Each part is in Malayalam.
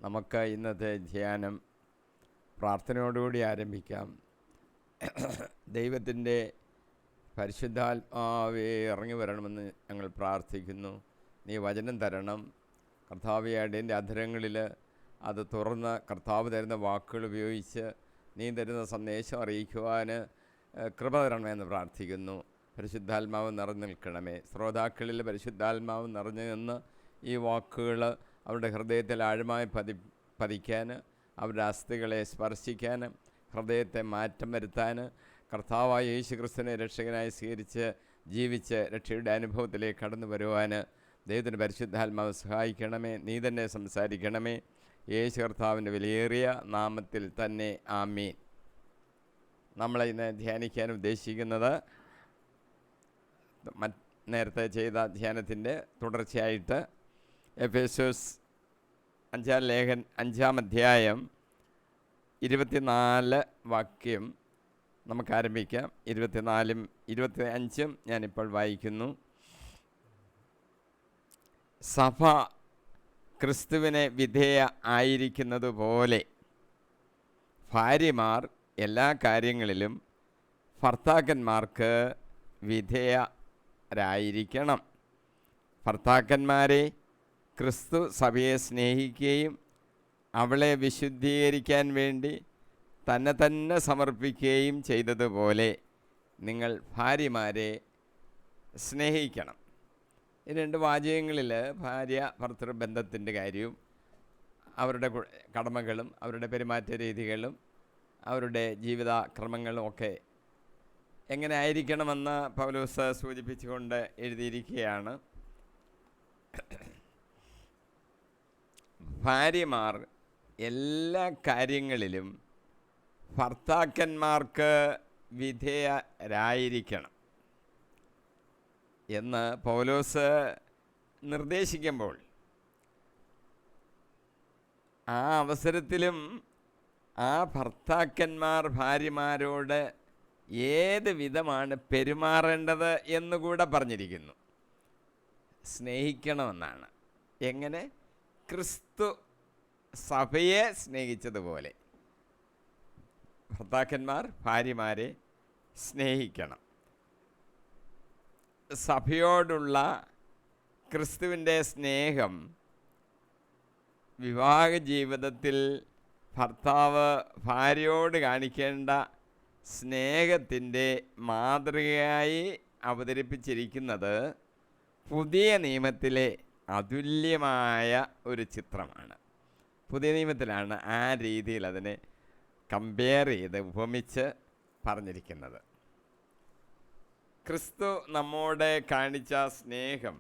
നമുക്ക് ഇന്നത്തെ ധ്യാനം പ്രാർത്ഥനയോടുകൂടി ആരംഭിക്കാം. ദൈവത്തിൻ്റെ പരിശുദ്ധാത്മാവേ ഇറങ്ങി വരണമെന്ന് ഞങ്ങൾ പ്രാർത്ഥിക്കുന്നു. നീ വചനം തരണം കർത്താവേ. അടിയൻ്റെ അധരങ്ങളിൽ അത് തുറന്ന് കർത്താവ് തരുന്ന വാക്കുകൾ ഉപയോഗിച്ച് നീ തരുന്ന സന്ദേശം അറിയിക്കുവാൻ കൃപ തരണമെന്ന് പ്രാർത്ഥിക്കുന്നു. പരിശുദ്ധാത്മാവ് നിറഞ്ഞു നിൽക്കണമേ. ശ്രോതാക്കളിൽ പരിശുദ്ധാത്മാവ് നിറഞ്ഞു നിന്ന് ഈ വാക്കുകൾ അവരുടെ ഹൃദയത്തിൽ ആഴമായി പതിക്കാൻ, അവരുടെ അസ്ഥികളെ സ്പർശിക്കാൻ, ഹൃദയത്തെ മാറ്റം വരുത്താൻ, കർത്താവായ യേശു ക്രിസ്തുവിനെ രക്ഷകനായി സ്വീകരിച്ച് ജീവിച്ച് രക്ഷയുടെ അനുഭവത്തിലേക്ക് കടന്നു വരുവാൻ ദൈവത്തിൻ്റെ പരിശുദ്ധാത്മാവ് സഹായിക്കണമേ. നീ തന്നെ സംസാരിക്കണമേ. യേശു കർത്താവിൻ്റെ വിലയേറിയ നാമത്തിൽ തന്നെ ആമീൻ. നമ്മൾ ഇന്ന് ധ്യാനിക്കാൻ ഉദ്ദേശിക്കുന്നത് നേരത്തെ ചെയ്ത ധ്യാനത്തിൻ്റെ തുടർച്ചയായിട്ട് എഫേസ്യോസ് 5 അധ്യായം 24 വാക്യം നമുക്ക് ആരംഭിക്കാം. 24 25 ഞാനിപ്പോൾ വായിക്കുന്നു. സഭ ക്രിസ്തുവിനെ വിധേയ ആയിരിക്കുന്നത് പോലെ ഭാര്യമാർ എല്ലാ കാര്യങ്ങളിലും ഭർത്താക്കന്മാർക്ക് വിധേയരായിരിക്കണം. ഭർത്താക്കന്മാരെ, ക്രിസ്തു സഭയെ സ്നേഹിക്കുകയും അവളെ വിശുദ്ധീകരിക്കാൻ വേണ്ടി തന്നെ സമർപ്പിക്കുകയും ചെയ്തതുപോലെ നിങ്ങൾ ഭാര്യമാരെ സ്നേഹിക്കണം. ഈ 2 വാചകങ്ങളിൽ ഭാര്യ ഭർത്തൃ ബന്ധത്തിൻ്റെ കാര്യവും അവരുടെ കടമകളും അവരുടെ പെരുമാറ്റ രീതികളും അവരുടെ ജീവിതക്രമങ്ങളും ഒക്കെ എങ്ങനെ ആയിരിക്കണമെന്ന് പൗലോസ് സൂചിപ്പിച്ചുകൊണ്ട് എഴുതിയിരിക്കുകയാണ്. ഭാര്യമാർ എല്ലാ കാര്യങ്ങളിലും ഭർത്താക്കന്മാർക്ക് വിധേയരായിരിക്കണം എന്ന് പൗലോസ് നിർദ്ദേശിക്കുമ്പോൾ ആ അവസരത്തിലും ആ ഭർത്താക്കന്മാർ ഭാര്യമാരോട് ഏത് വിധമാണ് പെരുമാറേണ്ടത് എന്നുകൂടെ പറഞ്ഞിരിക്കുന്നു. സ്നേഹിക്കണമെന്നാണ്. എങ്ങനെ? ക്രിസ്തു സഭയെ സ്നേഹിച്ചതുപോലെ ഭർത്താക്കന്മാർ ഭാര്യമാരെ സ്നേഹിക്കണം. സഭയോടുള്ള ക്രിസ്തുവിൻ്റെ സ്നേഹം വിവാഹ ജീവിതത്തിൽ ഭർത്താവ് ഭാര്യയോട് കാണിക്കേണ്ട സ്നേഹത്തിൻ്റെ മാതൃകയായി അവതരിപ്പിച്ചിരിക്കുന്നത് പുതിയ നിയമത്തിലെ അതുല്യമായ ഒരു ചിത്രമാണ്. പുതിയ നിയമത്തിലാണ് ആ രീതിയിൽ അതിനെ കമ്പയർ ചെയ്ത് ഉപമിച്ച് പറഞ്ഞിരിക്കുന്നത്. ക്രിസ്തു നമ്മോട് കാണിച്ച സ്നേഹം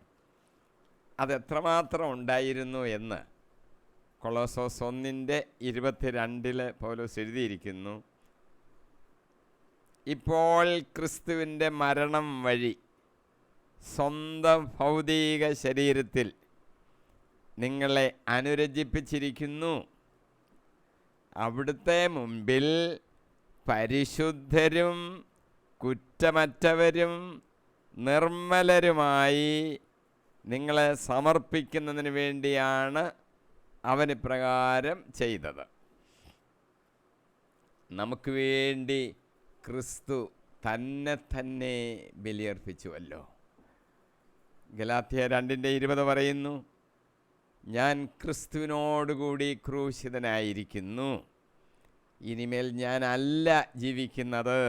അതെത്രമാത്രം ഉണ്ടായിരുന്നു എന്ന് കൊളോസോസ് 1:22 പൗലോസ് എഴുതിയിരിക്കുന്നു. ഇപ്പോൾ ക്രിസ്തുവിൻ്റെ മരണം വഴി സ്വന്തം ഭൗതിക ശരീരത്തിൽ നിങ്ങളെ അനുരഞ്ജിപ്പിച്ചിരിക്കുന്നു. അവിടുത്തെ മുമ്പിൽ പരിശുദ്ധരും കുറ്റമറ്റവരും നിർമ്മലരുമായി നിങ്ങളെ സമർപ്പിക്കുന്നതിന് വേണ്ടിയാണ് അവന് പ്രകാരം ചെയ്തത്. നമുക്ക് വേണ്ടി ക്രിസ്തു തന്നെ ബലിയർപ്പിച്ചുവല്ലോ. ഗലാത്യർ 2:20 പറയുന്നു, ഞാൻ ക്രിസ്തുവിനോടുകൂടി ക്രൂശിതനായിരിക്കുന്നു. ഇനിമേൽ ഞാനല്ല ജീവിക്കുന്നത്,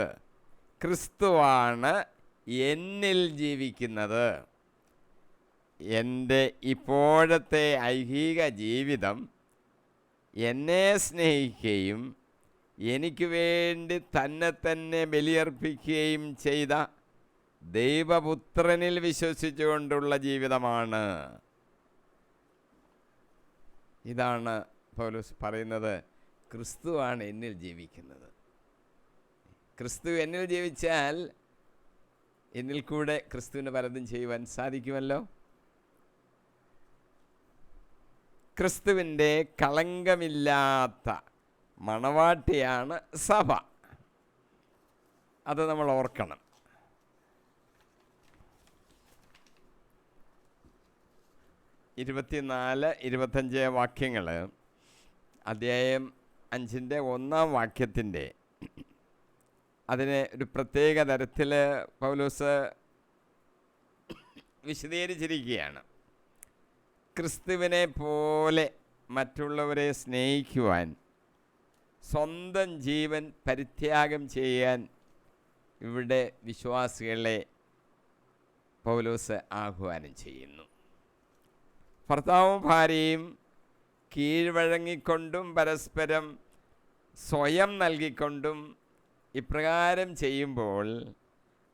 ക്രിസ്തുവാണ് എന്നിൽ ജീവിക്കുന്നത്. എൻ്റെ ഇപ്പോഴത്തെ ഐഹിക ജീവിതം എന്നെ സ്നേഹിക്കുകയും എനിക്ക് വേണ്ടി തന്നെ ബലിയർപ്പിക്കുകയും ചെയ്ത ദൈവപുത്രനിൽ വിശ്വസിച്ചുകൊണ്ടുള്ള ജീവിതമാണ്. ഇതാണ് പൗലോസ് പറയുന്നത്. ക്രിസ്തുവാണ് എന്നിൽ ജീവിക്കുന്നത്. ക്രിസ്തു എന്നിൽ ജീവിച്ചാൽ എന്നിൽ കൂടെ ക്രിസ്തുവിന് പലതും ചെയ്യുവാൻ സാധിക്കുമല്ലോ. ക്രിസ്തുവിൻ്റെ കളങ്കമില്ലാത്ത മണവാട്ടിയാണ് സഭ. അത് നമ്മൾ ഓർക്കണം. ഇരുപത്തിനാല് 25 വാക്യങ്ങൾ അധ്യായം 5:1 അതിനെ ഒരു പ്രത്യേക തരത്തിൽ പൗലോസ് വിശദീകരിച്ചിരിക്കുകയാണ്. ക്രിസ്തുവിനെ പോലെ മറ്റുള്ളവരെ സ്നേഹിക്കുവാൻ, സ്വന്തം ജീവൻ പരിത്യാഗം ചെയ്യാൻ ഇവിടെ വിശ്വാസികളെ പൗലോസ് ആഹ്വാനം ചെയ്യുന്നു. ഭർത്താവും ഭാര്യയും കീഴ്വഴങ്ങിക്കൊണ്ടും പരസ്പരം സ്വയം നൽകിക്കൊണ്ടും ഇപ്രകാരം ചെയ്യുമ്പോൾ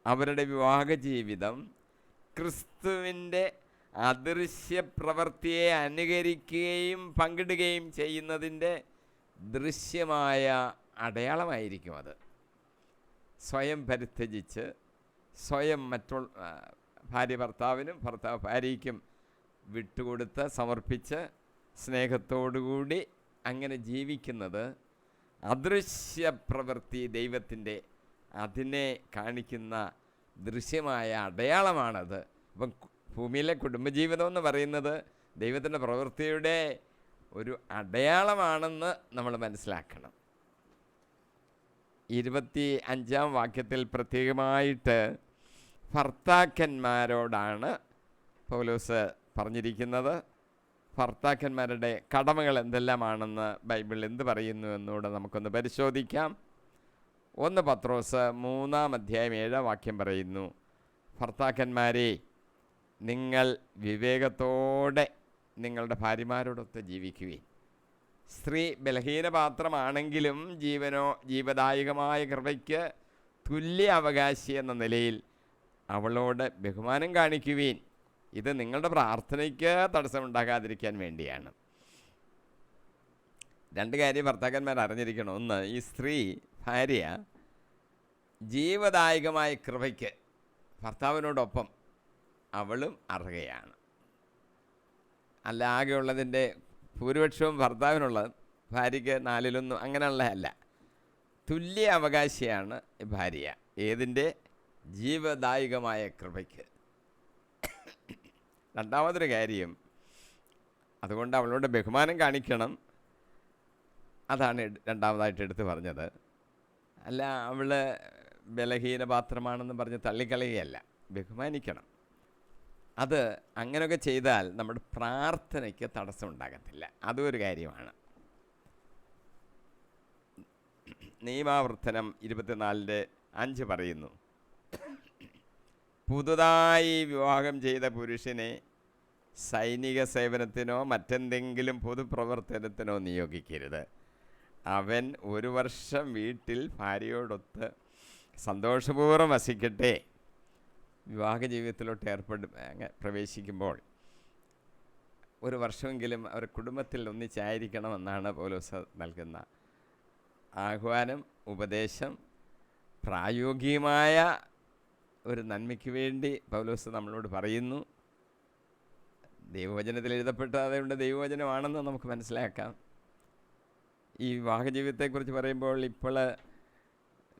അവരുടെ വിവാഹ ജീവിതം ക്രിസ്തുവിൻ്റെ അദൃശ്യ പ്രവൃത്തിയെ അനുകരിക്കുകയും പങ്കിടുകയും ചെയ്യുന്നതിൻ്റെ ദൃശ്യമായ അടയാളമായിരിക്കും. അത് സ്വയം പരിത്യജിച്ച്, സ്വയം ഭാര്യ ഭർത്താവിനും ഭർത്താവ് ഭാര്യയ്ക്കും വിട്ടുകൊടുത്ത് സമർപ്പിച്ച് സ്നേഹത്തോടുകൂടി അങ്ങനെ ജീവിക്കുന്നത് അദൃശ്യ പ്രവൃത്തി ദൈവത്തിൻ്റെ അതിനെ കാണിക്കുന്ന ദൃശ്യമായ അടയാളമാണത്. അപ്പം ഭൂമിയിലെ കുടുംബജീവിതം എന്ന് പറയുന്നത് ദൈവത്തിൻ്റെ പ്രവൃത്തിയുടെ ഒരു അടയാളമാണെന്ന് നമ്മൾ മനസ്സിലാക്കണം. 25 പ്രത്യേകമായിട്ട് ഭർത്താക്കന്മാരോടാണ് പൗലോസ് പറഞ്ഞിരിക്കുന്നത്. ഭർത്താക്കന്മാരുടെ കടമകൾ എന്തെല്ലാമാണെന്ന് ബൈബിളിൽ എന്ത് പറയുന്നു എന്നൂടെ നമുക്കൊന്ന് പരിശോധിക്കാം. 1 പത്രോസ് 3:7 പറയുന്നു, ഭർത്താക്കന്മാരെ, നിങ്ങൾ വിവേകത്തോടെ നിങ്ങളുടെ ഭാര്യമാരോടൊത്ത് ജീവിക്കുകയും സ്ത്രീ ബലഹീനപാത്രമാണെങ്കിലും ജീവദായകമായ കൃപയ്ക്ക് തുല്യ അവകാശി എന്ന നിലയിൽ അവളോട് ബഹുമാനം കാണിക്കുകയും ഇത് നിങ്ങളുടെ പ്രാർത്ഥനയ്ക്ക് തടസ്സമുണ്ടാകാതിരിക്കാൻ വേണ്ടിയാണ്. 2 കാര്യം ഭർത്താക്കന്മാർ അറിഞ്ഞിരിക്കണം. 1, ഈ സ്ത്രീ ഭാര്യ ജീവദായകമായ കൃപയ്ക്ക് ഭർത്താവിനോടൊപ്പം അവളും അർഹയാണ്. അല്ല, ആകെയുള്ളതിൻ്റെ ഭൂരിപക്ഷവും ഭർത്താവിനുള്ളത്, ഭാര്യയ്ക്ക് 4/1 അങ്ങനെയുള്ളതല്ല. തുല്യ അവകാശിയാണ് ഭാര്യ. ഏതിൻ്റെ? ജീവദായകമായ കൃപയ്ക്ക്. രണ്ടാമതൊരു കാര്യം, അതുകൊണ്ട് അവളോട് ബഹുമാനം കാണിക്കണം. അതാണ് രണ്ടാമതായിട്ട് എടുത്തു പറഞ്ഞത്. അല്ല, അവൾ ബലഹീനപാത്രമാണെന്ന് പറഞ്ഞ് തള്ളിക്കളയുകയല്ല, ബഹുമാനിക്കണം. അത് അങ്ങനെയൊക്കെ ചെയ്താൽ നമ്മുടെ പ്രാർത്ഥനയ്ക്ക് തടസ്സമുണ്ടാകത്തില്ല. അതും ഒരു കാര്യമാണ്. നിയമാവർത്തനം 24:5 പറയുന്നു, പുതുതായി വിവാഹം ചെയ്ത പുരുഷനെ സൈനിക സേവനത്തിനോ മറ്റെന്തെങ്കിലും പൊതുപ്രവർത്തനത്തിനോ നിയോഗിക്കരുത്. അവൻ 1 വർഷം വീട്ടിൽ ഭാര്യയോടൊത്ത് സന്തോഷപൂർവ്വം വസിക്കട്ടെ. വിവാഹ ജീവിതത്തിലോട്ട് പ്രവേശിക്കുമ്പോൾ 1 വർഷമെങ്കിലും അവർ കുടുംബത്തിൽ ഒന്നിച്ചായിരിക്കണമെന്നാണ് പൗലോസ് നൽകുന്ന ആഹ്വാനം, ഉപദേശം. പ്രായോഗികമായ ഒരു നന്മയ്ക്ക് വേണ്ടി പൗലോസ് നമ്മളോട് പറയുന്നു. ദൈവവചനത്തിൽ എഴുതപ്പെട്ട അതുകൊണ്ട് ദൈവവചനമാണെന്ന് നമുക്ക് മനസ്സിലാക്കാം. ഈ വിവാഹ ജീവിതത്തെക്കുറിച്ച് പറയുമ്പോൾ, ഇപ്പോൾ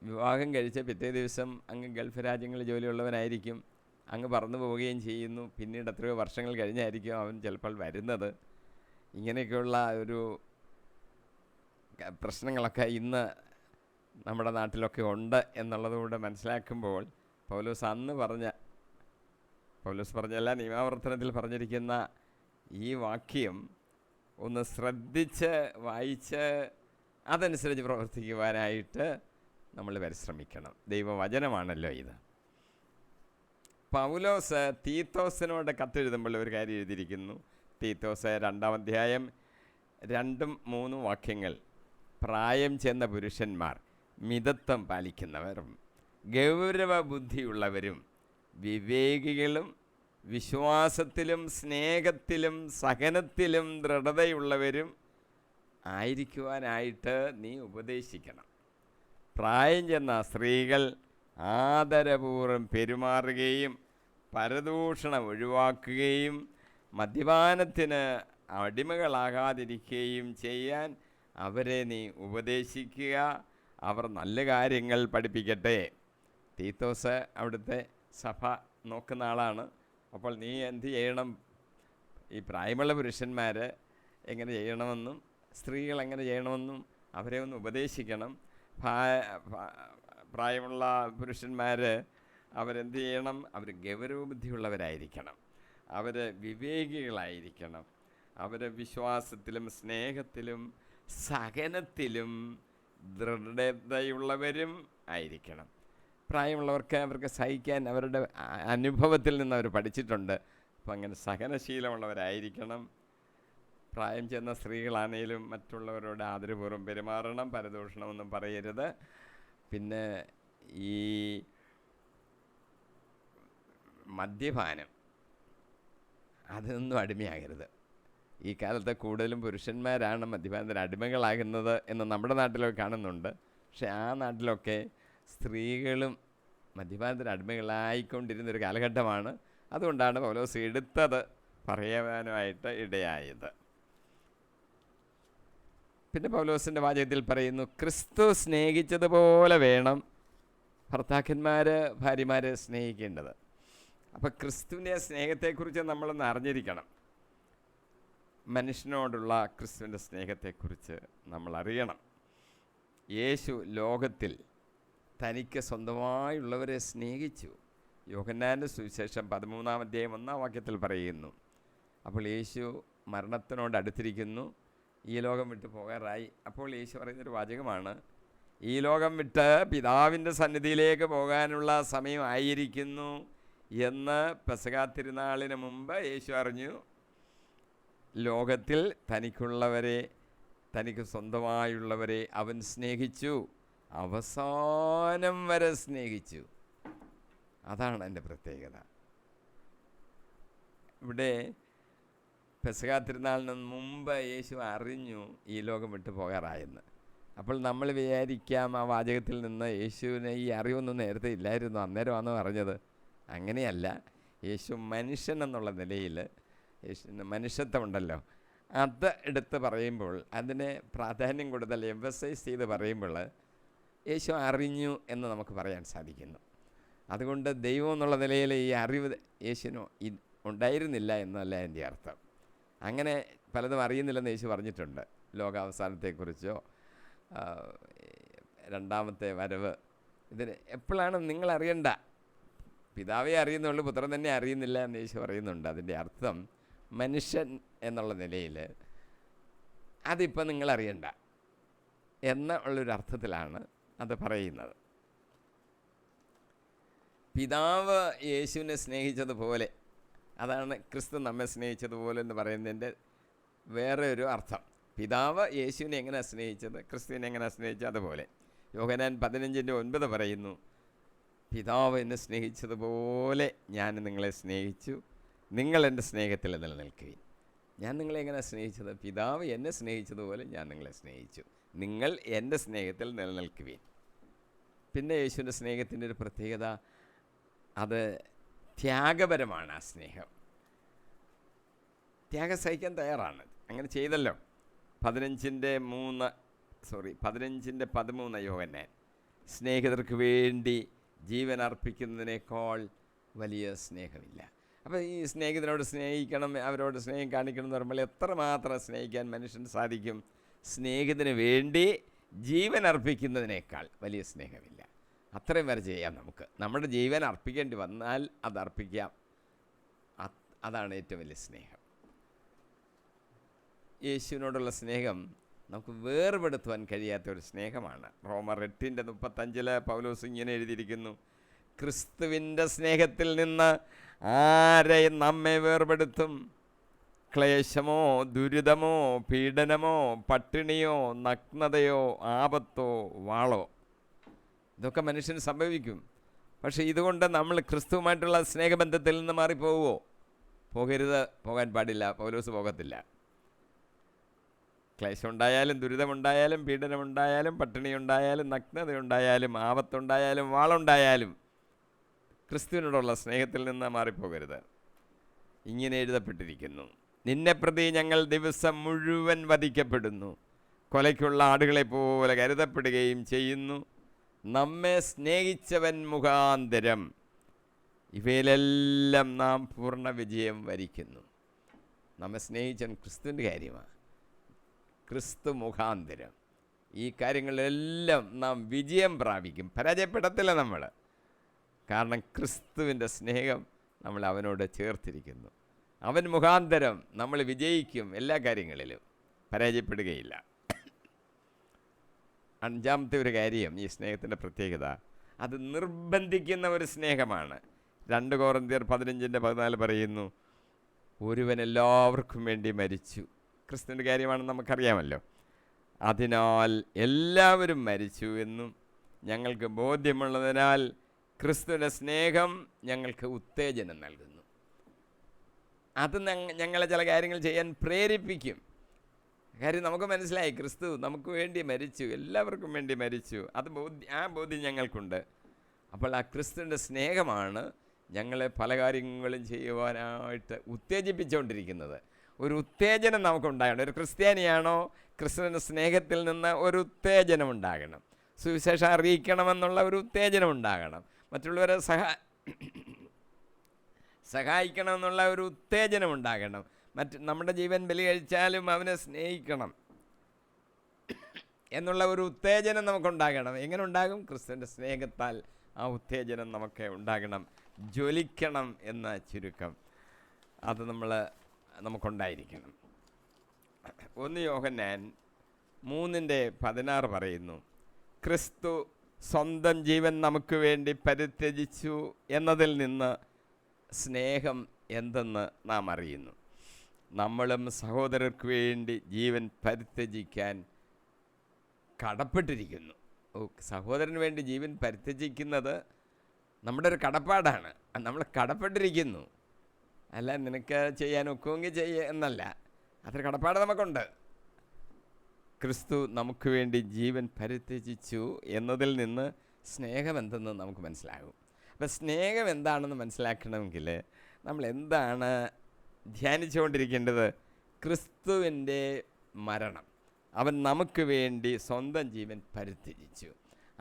വിവാഹം കഴിച്ച പിറ്റേ ദിവസം അങ്ങ് ഗൾഫ് രാജ്യങ്ങളിൽ ജോലിയുള്ളവനായിരിക്കും, അങ്ങ് പറന്നു പോവുകയും ചെയ്യുന്നു. പിന്നീട് എത്രയോ വർഷങ്ങൾ കഴിഞ്ഞായിരിക്കും അവൻ ചിലപ്പോൾ വരുന്നത്. ഇങ്ങനെയൊക്കെയുള്ള ഒരു പ്രശ്നങ്ങളൊക്കെ ഇന്ന് നമ്മുടെ നാട്ടിലൊക്കെ ഉണ്ട് എന്നുള്ളതുകൂടെ മനസ്സിലാക്കുമ്പോൾ പൗലോസ് പറഞ്ഞല്ല, നിയമാവർത്തനത്തിൽ പറഞ്ഞിരിക്കുന്ന ഈ വാക്യം ഒന്ന് ശ്രദ്ധിച്ച് വായിച്ച് അതനുസരിച്ച് പ്രവർത്തിക്കുവാനായിട്ട് നമ്മൾ പരിശ്രമിക്കണം. ദൈവവചനമാണല്ലോ ഇത്. പൗലോസ് തീത്തോസിനോട് കത്തെഴുതുമ്പോൾ ഒരു കാര്യം എഴുതിയിരിക്കുന്നു. തീത്തോസ് 2-ാം അധ്യായം 2-3 വാക്യങ്ങൾ, പ്രായം ചെന്ന പുരുഷന്മാർ മിതത്വം പാലിക്കുന്നവരും ഗൗരവബുദ്ധിയുള്ളവരും വിവേകികളും വിശ്വാസത്തിലും സ്നേഹത്തിലും സഹനത്തിലും ദൃഢതയുള്ളവരും ആയിരിക്കുവാനായിട്ട് നീ ഉപദേശിക്കണം. പ്രായം ചെന്ന സ്ത്രീകൾ ആദരപൂർവ്വം പെരുമാറുകയും പരദൂഷണം ഒഴിവാക്കുകയും മദ്യപാനത്തിന് അടിമകളാകാതിരിക്കുകയും ചെയ്യാൻ അവരെ നീ ഉപദേശിക്കുക. അവർ നല്ല കാര്യങ്ങൾ പഠിപ്പിക്കട്ടെ. തീത്തോസ് അവിടുത്തെ സഭ നോക്കുന്ന ആളാണ്. അപ്പോൾ നീ എന്ത് ചെയ്യണം? ഈ പ്രായമുള്ള പുരുഷന്മാർ എങ്ങനെ ചെയ്യണമെന്നും സ്ത്രീകൾ എങ്ങനെ ചെയ്യണമെന്നും അവരെ ഒന്ന് ഉപദേശിക്കണം. പ്രായമുള്ള പുരുഷന്മാർ അവരെന്ത് ചെയ്യണം? അവർ ഗൗരവബുദ്ധിയുള്ളവരായിരിക്കണം, അവർ വിവേകികളായിരിക്കണം, അവർ വിശ്വാസത്തിലും സ്നേഹത്തിലും സഹനത്തിലും ദൃഢതയുള്ളവരും ആയിരിക്കണം. പ്രായമുള്ളവർക്ക് അവർക്ക് സഹിക്കാൻ അവരുടെ അനുഭവത്തിൽ നിന്ന് അവർ പഠിച്ചിട്ടുണ്ട്. അപ്പം അങ്ങനെ സഹനശീലമുള്ളവരായിരിക്കണം. പ്രായം ചെന്ന സ്ത്രീകളാണേലും മറ്റുള്ളവരോട് ആദരപൂർവ്വം പെരുമാറണം, പരദൂഷണമൊന്നും പറയരുത്. പിന്നെ ഈ മദ്യപാനം അതൊന്നും അടിമയാകരുത്. ഈ കാലത്ത് കൂടുതലും പുരുഷന്മാരാണ് മദ്യപാനത്തിന് അടിമകളാകുന്നത് എന്ന് നമ്മുടെ നാട്ടിലൊക്കെ കാണുന്നുണ്ട്. പക്ഷേ ആ നാട്ടിലൊക്കെ സ്ത്രീകളും മദ്യപാനത്തിന് അടിമകളായിക്കൊണ്ടിരുന്നൊരു കാലഘട്ടമാണ്. അതുകൊണ്ടാണ് പൗലോസ് എടുത്തത് പറയാനുമായിട്ട് ഇടയായത്. പിന്നെ പൗലോസിൻ്റെ വാചകത്തിൽ പറയുന്നു, ക്രിസ്തു സ്നേഹിച്ചതുപോലെ വേണം ഭർത്താക്കന്മാർ ഭാര്യമാരെ സ്നേഹിക്കേണ്ടത്. അപ്പോൾ ക്രിസ്തുവിൻ്റെ സ്നേഹത്തെക്കുറിച്ച് നമ്മളൊന്ന് അറിഞ്ഞിരിക്കണം. മനുഷ്യനോടുള്ള ക്രിസ്തുവിൻ്റെ സ്നേഹത്തെക്കുറിച്ച് നമ്മൾ അറിയണം. യേശു ലോകത്തിൽ തനിക്ക് സ്വന്തമായുള്ളവരെ സ്നേഹിച്ചു. യോഹന്നാൻ്റെ സുവിശേഷം 13-ാം അധ്യായം 1-ാം വാക്യത്തിൽ പറയുന്നു. അപ്പോൾ യേശു മരണത്തിനോട് അടുത്തിരിക്കുന്നു, ഈ ലോകം വിട്ട് പോകാറായി. അപ്പോൾ യേശു പറയുന്നൊരു വാചകമാണ്, ഈ ലോകം വിട്ട് പിതാവിൻ്റെ സന്നിധിയിലേക്ക് പോകാനുള്ള സമയം ആയിരിക്കുന്നു എന്ന് പെസഹാ തിരുനാളിന് മുമ്പ് യേശു അറിഞ്ഞു. ലോകത്തിൽ തനിക്കുള്ളവരെ, തനിക്ക് സ്വന്തമായുള്ളവരെ അവൻ സ്നേഹിച്ചു, അവസാനം വരെ സ്നേഹിച്ചു. അതാണ് എൻ്റെ പ്രത്യേകത. ഇവിടെ പെസഹാ തിരുനാളിന് മുമ്പ് യേശു അറിഞ്ഞു ഈ ലോകം വിട്ടു പോകാറായെന്ന്. അപ്പോൾ നമ്മൾ വിചാരിക്കാം ആ വാചകത്തിൽ നിന്ന് യേശുവിന് ഈ അറിവൊന്നും നേരത്തെ ഇല്ലായിരുന്നു, അന്നേരമാണെന്ന് പറഞ്ഞത്. അങ്ങനെയല്ല. യേശു മനുഷ്യൻ എന്നുള്ള നിലയിൽ യേശുവിന് മനുഷ്യത്വമുണ്ടല്ലോ, അത് എടുത്ത് പറയുമ്പോൾ, അതിനെ പ്രാധാന്യം കൂടുതൽ എംഫസൈസ് ചെയ്ത് പറയുമ്പോൾ യേശു അറിഞ്ഞു എന്ന് നമുക്ക് പറയാൻ സാധിക്കുന്നു. അതുകൊണ്ട് ദൈവം എന്നുള്ള നിലയിൽ ഈ അറിവ് യേശുവിന് ഉണ്ടായിരുന്നില്ല എന്നല്ല എൻ്റെ അർത്ഥം. അങ്ങനെ പലതും അറിയുന്നില്ലെന്ന് യേശു പറഞ്ഞിട്ടുണ്ട്. ലോകാവസാനത്തെക്കുറിച്ചോ രണ്ടാമത്തെ വരവ്, ഇതിന് എപ്പോഴാണ് നിങ്ങൾ അറിയണ്ട. പിതാവേ അറിയുന്നുള്ളൂ, പുത്രൻ തന്നെ അറിയുന്നില്ല എന്ന് യേശു പറയുന്നുണ്ട്. അതിൻ്റെ അർത്ഥം മനുഷ്യൻ എന്നുള്ള നിലയിൽ അതിപ്പോൾ നിങ്ങളറിയണ്ട എന്നുള്ളൊരു അർത്ഥത്തിലാണ് അത് പറയുന്നത്. പിതാവ് യേശുവിനെ സ്നേഹിച്ചതുപോലെ, അതാണ് ക്രിസ്തു നമ്മെ സ്നേഹിച്ചതുപോലെ എന്ന് പറയുന്നതിൻ്റെ വേറെ ഒരു അർത്ഥം. പിതാവ് യേശുവിനെ എങ്ങനെയാണ് സ്നേഹിച്ചത്, ക്രിസ്തുവിനെ എങ്ങനെയാണ് സ്നേഹിച്ചത് അതുപോലെ. യോഹന്നാൻ 15:9 പറയുന്നു, പിതാവ് എന്നെ സ്നേഹിച്ചതുപോലെ ഞാൻ നിങ്ങളെ സ്നേഹിച്ചു, നിങ്ങൾ എൻ്റെ സ്നേഹത്തിൽ നിലനിൽക്കുകയും. ഞാൻ നിങ്ങളെ എങ്ങനെ സ്നേഹിച്ചത്? പിതാവ് എന്നെ സ്നേഹിച്ചതുപോലെ ഞാൻ നിങ്ങളെ സ്നേഹിച്ചു, നിങ്ങൾ എൻ്റെ സ്നേഹത്തിൽ നിലനിൽക്കുകയും. പിന്നെ യേശുവിൻ്റെ സ്നേഹത്തിൻ്റെ ഒരു പ്രത്യേകത, അത് ത്യാഗപരമാണ്. ആ സ്നേഹം ത്യാഗം സഹിക്കാൻ തയ്യാറാണ്. അങ്ങനെ ചെയ്തല്ലോ. 15:13 യോഹന്നാൻ, സ്നേഹിതർക്ക് വേണ്ടി ജീവൻ അർപ്പിക്കുന്നതിനേക്കാൾ വലിയ സ്നേഹമില്ല. അപ്പോൾ ഈ സ്നേഹിതനോട് സ്നേഹിക്കണം, അവരോട് സ്നേഹം കാണിക്കണം എന്ന് പറയുമ്പോൾ എത്രമാത്രം സ്നേഹിക്കാൻ മനുഷ്യന് സാധിക്കും? സ്നേഹിതന് വേണ്ടി ജീവൻ അർപ്പിക്കുന്നതിനേക്കാൾ വലിയ സ്നേഹമില്ല. അത്രയും വരെ ചെയ്യാം നമുക്ക്. നമ്മുടെ ജീവൻ അർപ്പിക്കേണ്ടി വന്നാൽ അത് അർപ്പിക്കാം. അതാണ് ഏറ്റവും വലിയ സ്നേഹം. യേശുവിനോടുള്ള സ്നേഹം നമുക്ക് വേർപെടുത്തുവാൻ കഴിയാത്തൊരു സ്നേഹമാണ്. റോമർ 8:35 പൗലോസ് ഇങ്ങനെ എഴുതിയിരിക്കുന്നു, ക്രിസ്തുവിൻ്റെ സ്നേഹത്തിൽ നിന്ന് ആരെ നമ്മെ വേർപെടുത്തും? ക്ലേശമോ, ദുരിതമോ, പീഡനമോ, പട്ടിണിയോ, നഗ്നതയോ, ആപത്തോ, വാളോ? ഇതൊക്കെ മനുഷ്യന് സംഭവിക്കും. പക്ഷേ ഇതുകൊണ്ട് നമ്മൾ ക്രിസ്തുവുമായിട്ടുള്ള സ്നേഹബന്ധത്തിൽ നിന്ന് മാറിപ്പോവുമോ? പോകരുത്, പോകാൻ പാടില്ല. പൗലോസ് പോകത്തില്ല. ക്ലേശമുണ്ടായാലും, ദുരിതമുണ്ടായാലും, പീഡനമുണ്ടായാലും, പട്ടിണിയുണ്ടായാലും, നഗ്നതയുണ്ടായാലും, ആപത്തുണ്ടായാലും, വാളുണ്ടായാലും ക്രിസ്തുവിനോടുള്ള സ്നേഹത്തിൽ നിന്ന് മാറിപ്പോകരുത്. ഇങ്ങനെ എഴുതപ്പെട്ടിരിക്കുന്നു, നിന്നെ പ്രതി ഞങ്ങൾ ദിവസം മുഴുവൻ വധിക്കപ്പെടുന്നു, കൊലയ്ക്കുള്ള ആടുകളെ പോലെ കരുതപ്പെടുകയും ചെയ്യുന്നു, നമ്മെ സ്നേഹിച്ചവൻ മുഖാന്തരം ഇവയിലെല്ലാം നാം പൂർണ്ണ വിജയം വരിക്കുന്നു. നമ്മെ സ്നേഹിച്ചവൻ ക്രിസ്തുവിൻ്റെ കാര്യമാണ്. ക്രിസ്തു മുഖാന്തരം ഈ കാര്യങ്ങളിലെല്ലാം നാം വിജയം പ്രാപിക്കും. പരാജയപ്പെടത്തില്ല നമ്മൾ. കാരണം ക്രിസ്തുവിൻ്റെ സ്നേഹം നമ്മൾ അവനോട് ചേർത്തിരിക്കുന്നു. അവൻ മുഖാന്തരം നമ്മൾ വിജയിക്കും. എല്ലാ കാര്യങ്ങളിലും പരാജയപ്പെടുകയില്ല. അഞ്ചാമത്തെ ഒരു കാര്യം, ഈ സ്നേഹത്തിൻ്റെ പ്രത്യേകത, അത് നിർബന്ധിക്കുന്ന ഒരു സ്നേഹമാണ്. 2 കൊരിന്ത്യർ 15:14 പറയുന്നു, ഒരുവൻ എല്ലാവർക്കും വേണ്ടി മരിച്ചു. ക്രിസ്തുവിൻ്റെ കാര്യമാണെന്ന് നമുക്കറിയാമല്ലോ. അതിനാൽ എല്ലാവരും മരിച്ചു എന്നും ഞങ്ങൾക്ക് ബോധ്യമുള്ളതിനാൽ ക്രിസ്തുവിൻ്റെ സ്നേഹം ഞങ്ങൾക്ക് ഉത്തേജനം നൽകുന്നു. അത് ഞങ്ങളെ ചില കാര്യങ്ങൾ ചെയ്യാൻ പ്രേരിപ്പിക്കും. കാര്യം നമുക്ക് മനസ്സിലായി, ക്രിസ്തു നമുക്ക് വേണ്ടി മരിച്ചു, എല്ലാവർക്കും വേണ്ടി മരിച്ചു. അത് ആ ബോധ്യം ഞങ്ങൾക്കുണ്ട്. അപ്പോൾ ആ ക്രിസ്തുവിൻ്റെ സ്നേഹമാണ് ഞങ്ങളെ പല കാര്യങ്ങളും ചെയ്യുവാനായിട്ട് ഉത്തേജിപ്പിച്ചുകൊണ്ടിരിക്കുന്നത്. ഒരു ഉത്തേജനം നമുക്കുണ്ടാകണം. ഒരു ക്രിസ്ത്യാനിയാണോ, ക്രിസ്തുവിൻ്റെ സ്നേഹത്തിൽ നിന്ന് ഒരു ഉത്തേജനം ഉണ്ടാകണം. സുവിശേഷം അറിയിക്കണമെന്നുള്ള ഒരു ഉത്തേജനം ഉണ്ടാകണം. മറ്റുള്ളവരെ സഹായിക്കണമെന്നുള്ള ഒരു ഉത്തേജനം ഉണ്ടാകണം. നമ്മുടെ ജീവൻ ബലി കഴിച്ചാലും അവനെ സ്നേഹിക്കണം എന്നുള്ള ഒരു ഉത്തേജനം നമുക്കുണ്ടാകണം. എങ്ങനെ ഉണ്ടാകും? ക്രിസ്തുവിൻ്റെ സ്നേഹത്താൽ ആ ഉത്തേജനം നമുക്ക് ഉണ്ടാകണം. ജ്വലിക്കണം എന്ന ചുരുക്കം അത് നമുക്കുണ്ടായിരിക്കണം. 1 യോഹന്നാൻ 3:16 പറയുന്നു, ക്രിസ്തു സ്വന്തം ജീവൻ നമുക്ക് വേണ്ടി പരിത്യജിച്ചു എന്നതിൽ നിന്ന് സ്നേഹം എന്തെന്ന് നാം അറിയുന്നു. നമ്മളും സഹോദരർക്ക് വേണ്ടി ജീവൻ പരിത്യജിക്കാൻ കടപ്പെട്ടിരിക്കുന്നു. സഹോദരന് വേണ്ടി ജീവൻ പരിത്യജിക്കുന്നത് നമ്മുടെ ഒരു കടപ്പാടാണ്. നമ്മൾ കടപ്പെട്ടിരിക്കുന്നു. അല്ല നിനക്ക് ചെയ്യാൻ ഒക്കുമെങ്കിൽ എന്നല്ല, അതൊരു കടപ്പാട് നമുക്കുണ്ട്. ക്രിസ്തു നമുക്ക് വേണ്ടി ജീവൻ പരിത്യജിച്ചു എന്നതിൽ നിന്ന് സ്നേഹം എന്തെന്ന് നമുക്ക് മനസ്സിലാകും. അപ്പം സ്നേഹം എന്താണെന്ന് മനസ്സിലാക്കണമെങ്കിൽ നമ്മൾ എന്താണ് ധ്യാനിച്ചുകൊണ്ടിരിക്കേണ്ടത്? ക്രിസ്തുവിൻ്റെ മരണം. അവൻ നമുക്ക് വേണ്ടി സ്വന്തം ജീവൻ പരിത്യജിച്ചു.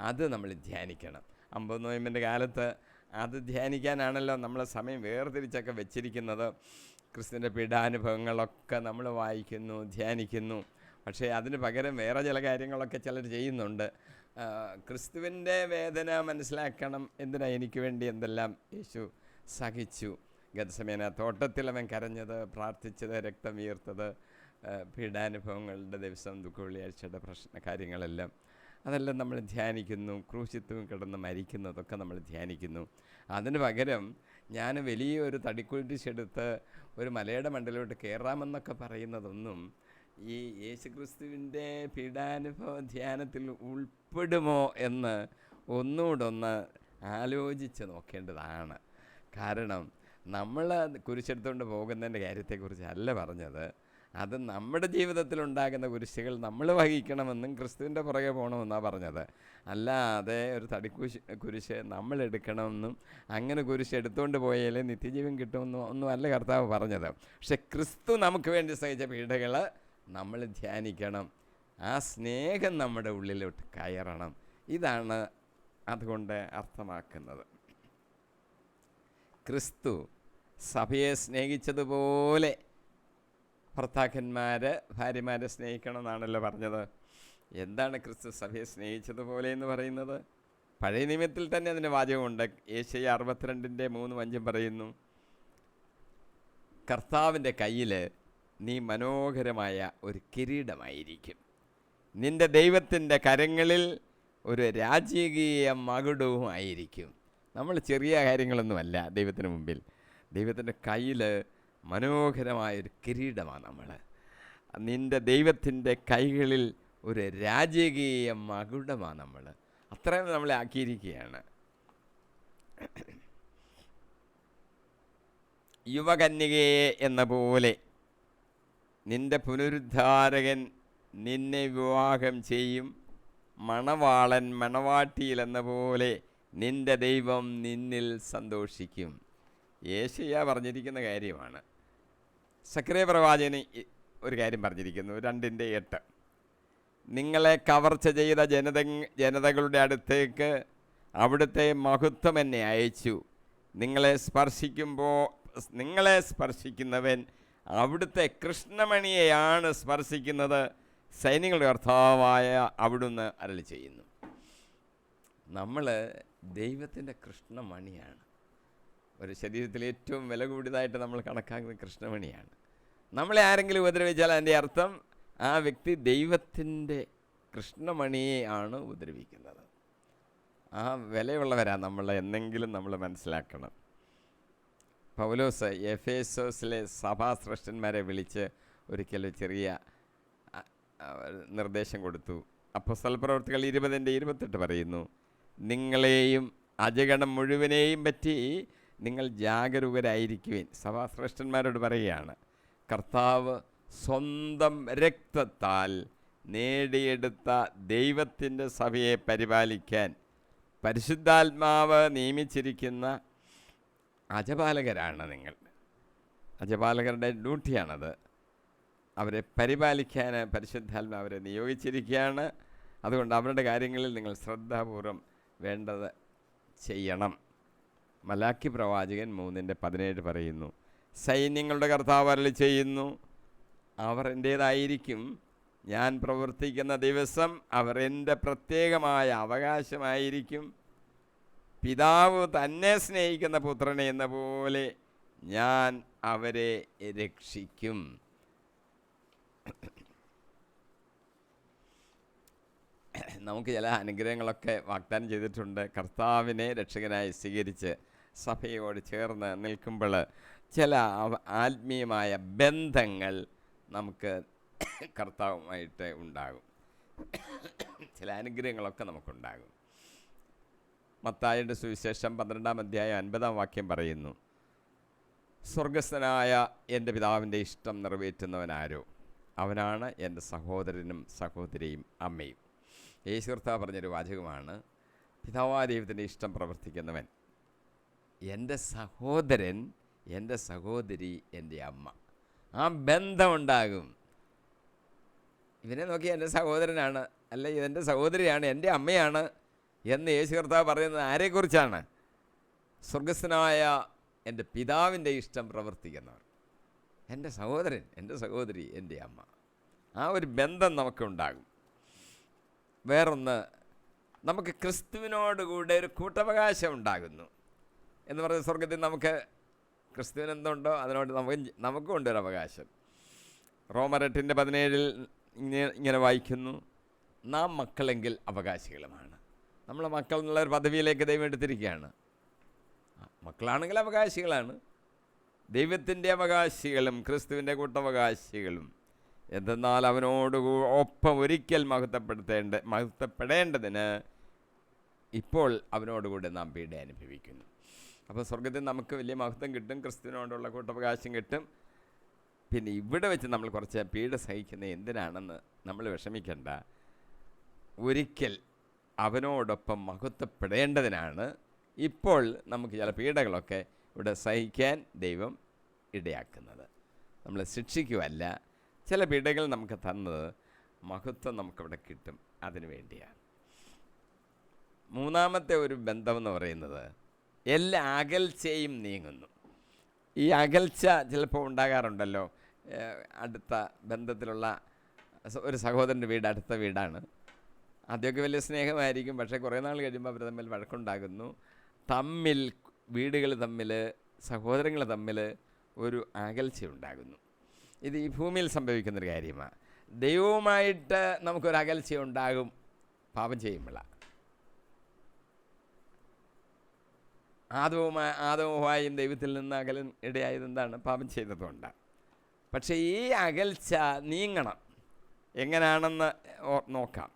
അത് നമ്മൾ ധ്യാനിക്കണം. 50 നോയമ്പിൻ്റെ കാലത്ത് അത് ധ്യാനിക്കാനാണല്ലോ നമ്മൾ സമയം വേർതിരിച്ചൊക്കെ വെച്ചിരിക്കുന്നത്. ക്രിസ്തുവിൻ്റെ പീഡാനുഭവങ്ങളൊക്കെ നമ്മൾ വായിക്കുന്നു, ധ്യാനിക്കുന്നു. പക്ഷേ അതിന് പകരം വേറെ ചില കാര്യങ്ങളൊക്കെ ചിലർ ചെയ്യുന്നുണ്ട്. ക്രിസ്തുവിൻ്റെ വേദന മനസ്സിലാക്കണം. എന്തിനാ എനിക്ക് വേണ്ടി എന്തെല്ലാം യേശു സഹിച്ചു. ഗത്സമേന തോട്ടത്തിൽ അവൻ കരഞ്ഞത്, പ്രാർത്ഥിച്ചത്, രക്തം വീർത്തത്, പീഡാനുഭവങ്ങളുടെ ദിവസം, ദുഃഖവെള്ളിയാഴ്ചയുടെ കാര്യങ്ങളെല്ലാം അതെല്ലാം നമ്മൾ ധ്യാനിക്കുന്നു. ക്രൂശിത്വം കിടന്ന് മരിക്കുന്നതൊക്കെ നമ്മൾ ധ്യാനിക്കുന്നു. അതിന് പകരം ഞാൻ വലിയൊരു തടിക്കുരിശെടുത്ത് ഒരു മലയുടെ മണ്ടലോട്ട് കയറാമെന്നൊക്കെ പറയുന്നതൊന്നും ഈ യേശുക്രിസ്തുവിൻ്റെ പീഡാനുഭവ ധ്യാനത്തിൽ ഉൾപ്പെടുമോ എന്ന് ഒന്നുകൂടൊന്ന് ആലോചിച്ച് നോക്കേണ്ടതാണ്. കാരണം നമ്മൾ കുരിശെടുത്തുകൊണ്ട് പോകുന്നതിൻ്റെ കാര്യത്തെക്കുറിച്ചല്ല പറഞ്ഞത്. അത് നമ്മുടെ ജീവിതത്തിലുണ്ടാകുന്ന കുരിശുകൾ നമ്മൾ വഹിക്കണമെന്നും ക്രിസ്തുവിൻ്റെ പുറകെ പോകണമെന്നാണ് പറഞ്ഞത്. അല്ലാതെ ഒരു കുരിശ് നമ്മൾ എടുക്കണമെന്നും അങ്ങനെ കുരിശ് എടുത്തുകൊണ്ട് പോയാലേ നിത്യജീവൻ കിട്ടുമെന്നും ഒന്നും അല്ല കർത്താവ് പറഞ്ഞത്. പക്ഷെ ക്രിസ്തു നമുക്ക് വേണ്ടി സഹിച്ച പീഡകൾ നമ്മൾ ധ്യാനിക്കണം. ആ സ്നേഹം നമ്മുടെ ഉള്ളിലോട്ട് കയറണം. ഇതാണ് അതുകൊണ്ട് അർത്ഥമാക്കുന്നത്. ക്രിസ്തു സഭയെ സ്നേഹിച്ചതുപോലെ ഭർത്താക്കന്മാർ ഭാര്യമാരെ സ്നേഹിക്കണമെന്നാണല്ലോ പറഞ്ഞത്. എന്താണ് ക്രിസ്തു സഭയെ സ്നേഹിച്ചതുപോലെ എന്ന് പറയുന്നത്? പഴയ നിയമത്തിൽ തന്നെ അതിന് വാചകമുണ്ട്. യേശയ്യ 62:3-5 പറയുന്നു, കർത്താവിൻ്റെ കയ്യിൽ നീ മനോഹരമായ ഒരു കിരീടമായിരിക്കും, നിൻ്റെ ദൈവത്തിൻ്റെ കരങ്ങളിൽ ഒരു രാജകീയ മകുടവുമായിരിക്കും. നമ്മൾ ചെറിയ കാര്യങ്ങളൊന്നുമല്ല ദൈവത്തിന് മുമ്പിൽ. ദൈവത്തിൻ്റെ കയ്യിൽ മനോഹരമായൊരു കിരീടമാണ് നമ്മൾ. നിൻ്റെ ദൈവത്തിൻ്റെ കൈകളിൽ ഒരു രാജകീയ മകുടമാണ് നമ്മൾ. അത്രയും നമ്മളെ ആക്കിയിരിക്കുകയാണ്. യുവകന്യകയെ എന്ന പോലെ നിൻ്റെ പുനരുദ്ധാരകൻ നിന്നെ വിവാഹം ചെയ്യും. മണവാളൻ മണവാട്ടിയിലെന്ന പോലെ നിൻ്റെ ദൈവം നിന്നിൽ സന്തോഷിക്കും. യേശയ്യ പറഞ്ഞിരിക്കുന്ന കാര്യമാണ്. സക്കറിയ പ്രവാചകന് ഒരു കാര്യം പറഞ്ഞിരിക്കുന്നു, 2:8. നിങ്ങളെ കവർച്ച ചെയ്ത ജനതകളുടെ അടുത്തേക്ക് അവിടുത്തെ മഹത്വം എന്നെ അയച്ചു. നിങ്ങളെ സ്പർശിക്കുന്നവൻ അവിടുത്തെ കൃഷ്ണമണിയെയാണ് സ്പർശിക്കുന്നത്. സൈന്യങ്ങളുടെ കർത്താവായ അവിടുന്ന് അരുളി ചെയ്യുന്നു. നമ്മൾ ദൈവത്തിൻ്റെ കൃഷ്ണമണിയാണ്. ഒരു ശരീരത്തിൽ ഏറ്റവും വില കൂടിയതായിട്ട് നമ്മൾ കണക്കാക്കുന്നത് കൃഷ്ണമണിയാണ്. നമ്മളെ ആരെങ്കിലും ഉപദ്രവിച്ചാൽ അതിൻ്റെ അർത്ഥം ആ വ്യക്തി ദൈവത്തിൻ്റെ കൃഷ്ണമണിയെ ആണ് ഉപദ്രവിക്കുന്നത്. ആ വിലയുള്ളവരാണ് നമ്മൾ എന്നെങ്കിലും നമ്മൾ മനസ്സിലാക്കണം. പൗലോസ് എഫേസോസിലെ സഭാശ്രേഷ്ഠന്മാരെ വിളിച്ച് ഒരിക്കലും ചെറിയ നിർദ്ദേശം കൊടുത്തു. അപ്പോസ്തലപ്രവൃത്തികൾ 20:28 പറയുന്നു, നിങ്ങളെയും അജഗണം മുഴുവനെയും പറ്റി നിങ്ങൾ ജാഗരൂകരായിരിക്കുവിൻ. സഭാശ്രേഷ്ഠന്മാരോട് പറയുകയാണ്, കർത്താവ് സ്വന്തം രക്തത്താൽ നേടിയെടുത്ത ദൈവത്തിൻ്റെ സഭയെ പരിപാലിക്കാൻ പരിശുദ്ധാത്മാവ് നിയമിച്ചിരിക്കുന്ന അജപാലകരാണ് നിങ്ങൾ. അജപാലകരുടെ ഡ്യൂട്ടിയാണത്. അവരെ പരിപാലിക്കാൻ പരിശുദ്ധാത്മാവ് അവരെ നിയോഗിച്ചിരിക്കുകയാണ്. അതുകൊണ്ട് അവരുടെ കാര്യങ്ങളിൽ നിങ്ങൾ ശ്രദ്ധാപൂർവം വേണ്ടത് ചെയ്യണം. മലാക്കി പ്രവാചകൻ 3:17 പറയുന്നു, സൈന്യങ്ങളുടെ കർത്താവ് അരുളി ചെയ്യുന്നു, അവർ എൻ്റേതായിരിക്കും. ഞാൻ പ്രവർത്തിക്കുന്ന ദിവസം അവർ എൻ്റെ പ്രത്യേകമായ അവകാശമായിരിക്കും. പിതാവ് തന്നെ സ്നേഹിക്കുന്ന പുത്രനെ എന്ന പോലെ ഞാൻ അവരെ രക്ഷിക്കും. നമുക്ക് ചില അനുഗ്രഹങ്ങളൊക്കെ വാഗ്ദാനം ചെയ്തിട്ടുണ്ട്. കർത്താവിനെ രക്ഷകനായി സ്വീകരിച്ച് സഭയോട് ചേർന്ന് നിൽക്കുമ്പോൾ ചില ആത്മീയമായ ബന്ധങ്ങൾ നമുക്ക് കർത്താവുമായിട്ട് ഉണ്ടാകും. ചില അനുഗ്രഹങ്ങളൊക്കെ നമുക്കുണ്ടാകും. മത്തായിയുടെ സുവിശേഷം 12-ാം അധ്യായം 50-ാം വാക്യം പറയുന്നു, സ്വർഗസ്ഥനായ എൻ്റെ പിതാവിൻ്റെ ഇഷ്ടം നിറവേറ്റുന്നവനാരോ അവനാണ് എൻ്റെ സഹോദരനും സഹോദരിയും അമ്മയും. യേശു കർത്താവ് പറഞ്ഞൊരു വാചകമാണ്, പിതാവായ ദൈവത്തിൻ്റെ ഇഷ്ടം പ്രവർത്തിക്കുന്നവൻ എൻ്റെ സഹോദരൻ, എൻ്റെ സഹോദരി, എൻ്റെ അമ്മ. ആ ബന്ധമുണ്ടാകും. ഇവനെ നോക്കി എൻ്റെ സഹോദരനാണ്, അല്ല ഇതെൻ്റെ സഹോദരിയാണ്, എൻ്റെ അമ്മയാണ് എന്ന് യേശു കർത്താവ് പറയുന്നത് ആരെക്കുറിച്ചാണ്? സ്വർഗസ്ഥനായ എൻ്റെ പിതാവിൻ്റെ ഇഷ്ടം പ്രവർത്തിക്കുന്നവർ, എൻ്റെ സഹോദരൻ, എൻ്റെ സഹോദരി, എൻ്റെ അമ്മ. ആ ഒരു ബന്ധം നമുക്കുണ്ടാകും. വേറൊന്ന്, നമുക്ക് ക്രിസ്തുവിനോടുകൂടെ ഒരു കൂട്ടവകാശം ഉണ്ടാകുന്നു എന്ന് പറഞ്ഞ സ്വർഗത്തിൽ നമുക്ക് ക്രിസ്തുവിന് എന്തുണ്ടോ അതിനോട് നമുക്കും ഉണ്ടൊരു അവകാശം. റോമർ 8:17 ഇങ്ങനെ വായിക്കുന്നു, നാം മക്കളെങ്കിൽ അവകാശികളുമാണ്. നമ്മളെ മക്കൾ എന്നുള്ളൊരു പദവിയിലേക്ക് ദൈവം എടുത്തിരിക്കുകയാണ്. മക്കളാണെങ്കിൽ അവകാശികളാണ്. ദൈവത്തിൻ്റെ അവകാശികളും ക്രിസ്തുവിൻ്റെ എന്തെന്നാൽ അവനോട് ഒപ്പം ഒരിക്കൽ മഹത്വപ്പെടേണ്ടതിന് ഇപ്പോൾ അവനോടുകൂടെ നാം പീഡ അനുഭവിക്കുന്നു. അപ്പോൾ സ്വർഗത്തിൽ നമുക്ക് വലിയ മഹത്വം കിട്ടും, ക്രിസ്തുവിനോടുള്ള കൂട്ടവകാശം കിട്ടും. പിന്നെ ഇവിടെ വെച്ച് നമ്മൾ കുറച്ച് പീഡ സഹിക്കുന്നത് എന്തിനാണെന്ന് നമ്മൾ വിഷമിക്കേണ്ട. ഒരിക്കൽ അവനോടൊപ്പം മഹത്വപ്പെടേണ്ടതിനാണ് ഇപ്പോൾ നമുക്ക് ചില പീഡകളൊക്കെ ഇവിടെ സഹിക്കാൻ ദൈവം ഇടയാക്കുന്നത്. നമ്മളെ ശിക്ഷിക്കുമല്ല, ചില പീഡകൾ നമുക്ക് തന്നത് മഹത്വം നമുക്കവിടെ കിട്ടും, അതിനു വേണ്ടിയാണ്. മൂന്നാമത്തെ ഒരു ബന്ധമെന്ന് പറയുന്നത് എല്ലാ അകൽച്ചയും നീങ്ങുന്നു. ഈ അകൽച്ച ചിലപ്പോൾ ഉണ്ടാകാറുണ്ടല്ലോ. അടുത്ത ബന്ധത്തിലുള്ള ഒരു സഹോദരൻ്റെ വീട് അടുത്ത വീടാണ്. ആദ്യമൊക്കെ വലിയ സ്നേഹമായിരിക്കും, പക്ഷേ കുറേ നാൾ കഴിയുമ്പോൾ അവർ തമ്മിൽ വഴക്കുണ്ടാകുന്നു. വീടുകൾ തമ്മിൽ, സഹോദരങ്ങൾ തമ്മിൽ ഒരു അകൽച്ചയുണ്ടാകുന്നു. ഇത് ഈ ഭൂമിയിൽ സംഭവിക്കുന്നൊരു കാര്യമാണ്. ദൈവവുമായിട്ട് നമുക്കൊരു അകൽച്ചയുണ്ടാകും പാപം ചെയ്യുമ്പോഴാണ്. ആദവുമായും ദൈവത്തിൽ നിന്ന് ഇടയായത് എന്താണ്? പാപം ചെയ്തതുകൊണ്ടാണ്. പക്ഷേ ഈ അകൽച്ച നീങ്ങണം. എങ്ങനെയാണെന്ന് നോക്കാം.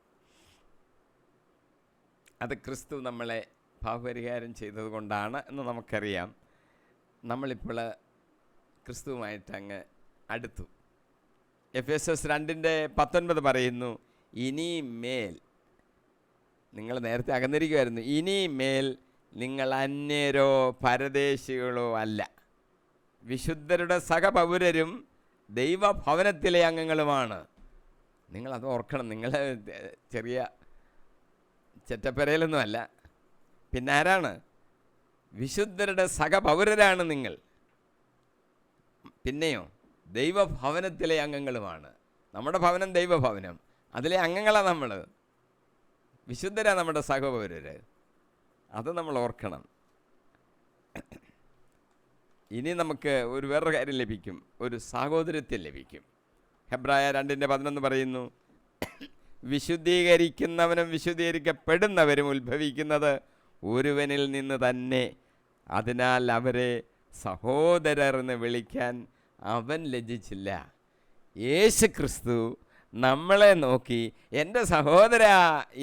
അത് ക്രിസ്തു നമ്മളെ പാപപരിഹാരം ചെയ്തതുകൊണ്ടാണ് എന്ന് നമുക്കറിയാം. നമ്മളിപ്പോൾ ക്രിസ്തുവുമായിട്ട് അങ്ങ് അടുത്തു. എഫേസോസ് 2:19 പറയുന്നു, ഇനിമേൽ നിങ്ങൾ നേരത്തെ അകന്നിരിക്കുമായിരുന്നു, ഇനിമേൽ നിങ്ങൾ അന്യരോ പരദേശികളോ അല്ല, വിശുദ്ധരുടെ സഹപൗരരും ദൈവഭവനത്തിലെ അംഗങ്ങളുമാണ്. നിങ്ങളത് ഓർക്കണം. നിങ്ങൾ ചെറിയ ചെറ്റപ്പരയിലൊന്നുമല്ല. പിന്നെ ആരാണ്? വിശുദ്ധരുടെ സഹപൗരരാണ് നിങ്ങൾ. പിന്നെയോ ദൈവഭവനത്തിലെ അംഗങ്ങളുമാണ്. നമ്മുടെ ഭവനം ദൈവഭവനം. അതിലെ അംഗങ്ങളാണ് നമ്മൾ, വിശുദ്ധരാണ് നമ്മുടെ സഹോദരർ. അത് നമ്മൾ ഓർക്കണം. ഇനി നമുക്ക് ഒരു വേറൊരു കാര്യം ലഭിക്കും, ഒരു സാഹോദര്യത്തിൽ ലഭിക്കും. ഹെബ്രായ 2:11 പറയുന്നു, വിശുദ്ധീകരിക്കുന്നവനും വിശുദ്ധീകരിക്കപ്പെടുന്നവരും ഉത്ഭവിക്കുന്നത് ഒരുവനിൽ നിന്ന് തന്നെ, അതിനാൽ അവരെ സഹോദരർ എന്ന് വിളിക്കാൻ അവൻ ലജ്ജിച്ചില്ല. യേശു ക്രിസ്തു നമ്മളെ നോക്കി എൻ്റെ സഹോദര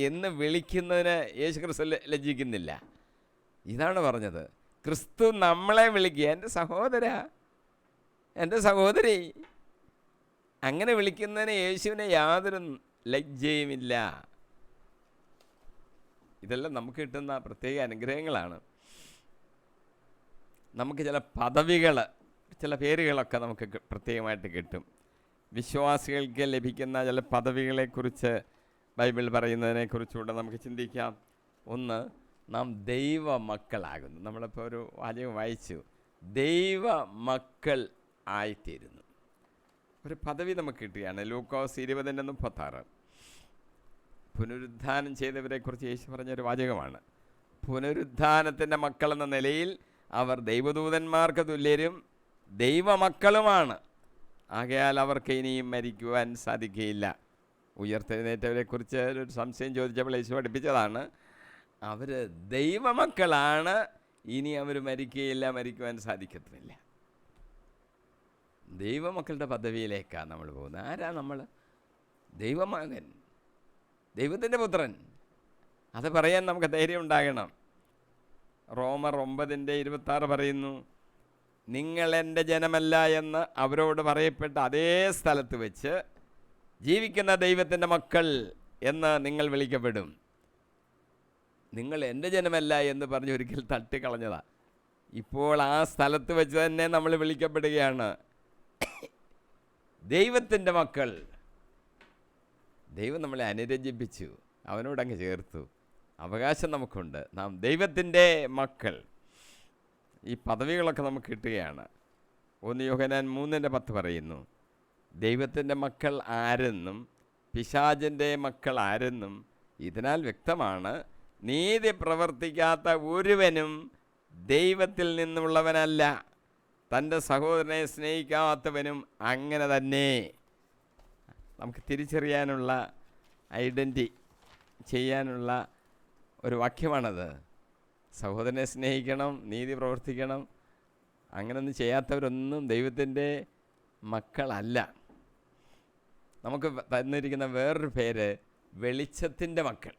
എന്ന് വിളിക്കുന്നതിന് യേശു ക്രിസ്തു ലജ്ജിക്കുന്നില്ല. ഇതാണ് പറഞ്ഞത്. ക്രിസ്തു നമ്മളെ വിളിക്കുക, എൻ്റെ സഹോദര, എൻ്റെ സഹോദരി, അങ്ങനെ വിളിക്കുന്നതിന് യേശുവിനെ യാതൊരു ലജ്ജയുമില്ല. ഇതെല്ലാം നമുക്ക് കിട്ടുന്ന പ്രത്യേക അനുഗ്രഹങ്ങളാണ്. നമുക്ക് ചില പദവികൾ, ചില പേരുകളൊക്കെ നമുക്ക് പ്രത്യേകമായിട്ട് കിട്ടും. വിശ്വാസികൾക്ക് ലഭിക്കുന്ന ചില പദവികളെക്കുറിച്ച് ബൈബിൾ പറയുന്നതിനെക്കുറിച്ചുകൂടെ നമുക്ക് ചിന്തിക്കാം. ഒന്ന്, നാം ദൈവ മക്കളാകുന്നു. നമ്മളിപ്പോൾ ഒരു വാചകം വായിച്ചു, ദൈവ മക്കൾ ആയിത്തീരുന്നു. ഒരു പദവി നമുക്ക് കിട്ടുകയാണ്. ലൂക്കോസ് 20:36 പുനരുദ്ധാനം ചെയ്തവരെക്കുറിച്ച് യേശു പറഞ്ഞൊരു വാചകമാണ്. പുനരുദ്ധാനത്തിൻ്റെ മക്കളെന്ന നിലയിൽ അവർ ദൈവദൂതന്മാർക്ക് തുല്യരും ദൈവമക്കളുമാണ്. ആകയാൽ അവർക്ക് ഇനിയും മരിക്കുവാൻ സാധിക്കുകയില്ല. ഉയർത്തെഴുന്നേറ്റവരെക്കുറിച്ച് ഒരു സംശയം ചോദിച്ചപ്പോൾ യേശു പഠിപ്പിച്ചതാണ്, അവർ ദൈവമക്കളാണ്, ഇനി അവർ മരിക്കുകയില്ല, മരിക്കുവാൻ സാധിക്കത്തുമില്ല. ദൈവമക്കളുടെ പദവിയിലേക്കാണ് നമ്മൾ പോകുന്നത്. ആരാ നമ്മൾ? ദൈവമകൻ, ദൈവത്തിൻ്റെ പുത്രൻ. അത് പറയാൻ നമുക്ക് ധൈര്യം ഉണ്ടാകണം. റോമർ 9:26 പറയുന്നു, നിങ്ങൾ എൻ്റെ ജനമല്ല എന്ന് അവരോട് പറയപ്പെട്ട അതേ സ്ഥലത്ത് വെച്ച് ജീവിക്കുന്ന ദൈവത്തിൻ്റെ മക്കൾ എന്ന് നിങ്ങൾ വിളിക്കപ്പെടും. നിങ്ങൾ എൻ്റെ ജനമല്ല എന്ന് പറഞ്ഞ് ഒരിക്കൽ തട്ടിക്കളഞ്ഞതാ. ഇപ്പോൾ ആ സ്ഥലത്ത് വെച്ച് തന്നെ നമ്മൾ വിളിക്കപ്പെടുകയാണ് ദൈവത്തിൻ്റെ മക്കൾ. ദൈവം നമ്മളെ അനുരഞ്ജിപ്പിച്ചു, അവനോടങ്ങ് ചേർത്തു. അവകാശം നമുക്കുണ്ട്, നാം ദൈവത്തിൻ്റെ മക്കൾ. ഈ പദവികളൊക്കെ നമുക്ക് കിട്ടുകയാണ്. 1 യോഹന്നാൻ 3:10 പറയുന്നു, ദൈവത്തിൻ്റെ മക്കൾ ആരെന്നും പിശാചിൻ്റെ മക്കൾ ആരെന്നും ഇതിനാൽ വ്യക്തമാണ്, നീതി പ്രവർത്തിക്കാത്ത ഒരുവനും ദൈവത്തിൽ നിന്നുള്ളവനല്ല, തൻ്റെ സഹോദരനെ സ്നേഹിക്കാത്തവനും അങ്ങനെ തന്നെ. നമുക്ക് തിരിച്ചറിയാനുള്ള, ഐഡൻറ്റി ചെയ്യാനുള്ള ഒരു വാക്യമാണത്. സഹോദരനെ സ്നേഹിക്കണം, നീതി പ്രവർത്തിക്കണം. അങ്ങനെയൊന്നും ചെയ്യാത്തവരൊന്നും ദൈവത്തിൻ്റെ മക്കളല്ല. നമുക്ക് തന്നിരിക്കുന്ന വേറൊരു പേര് വെളിച്ചത്തിൻ്റെ മക്കൾ.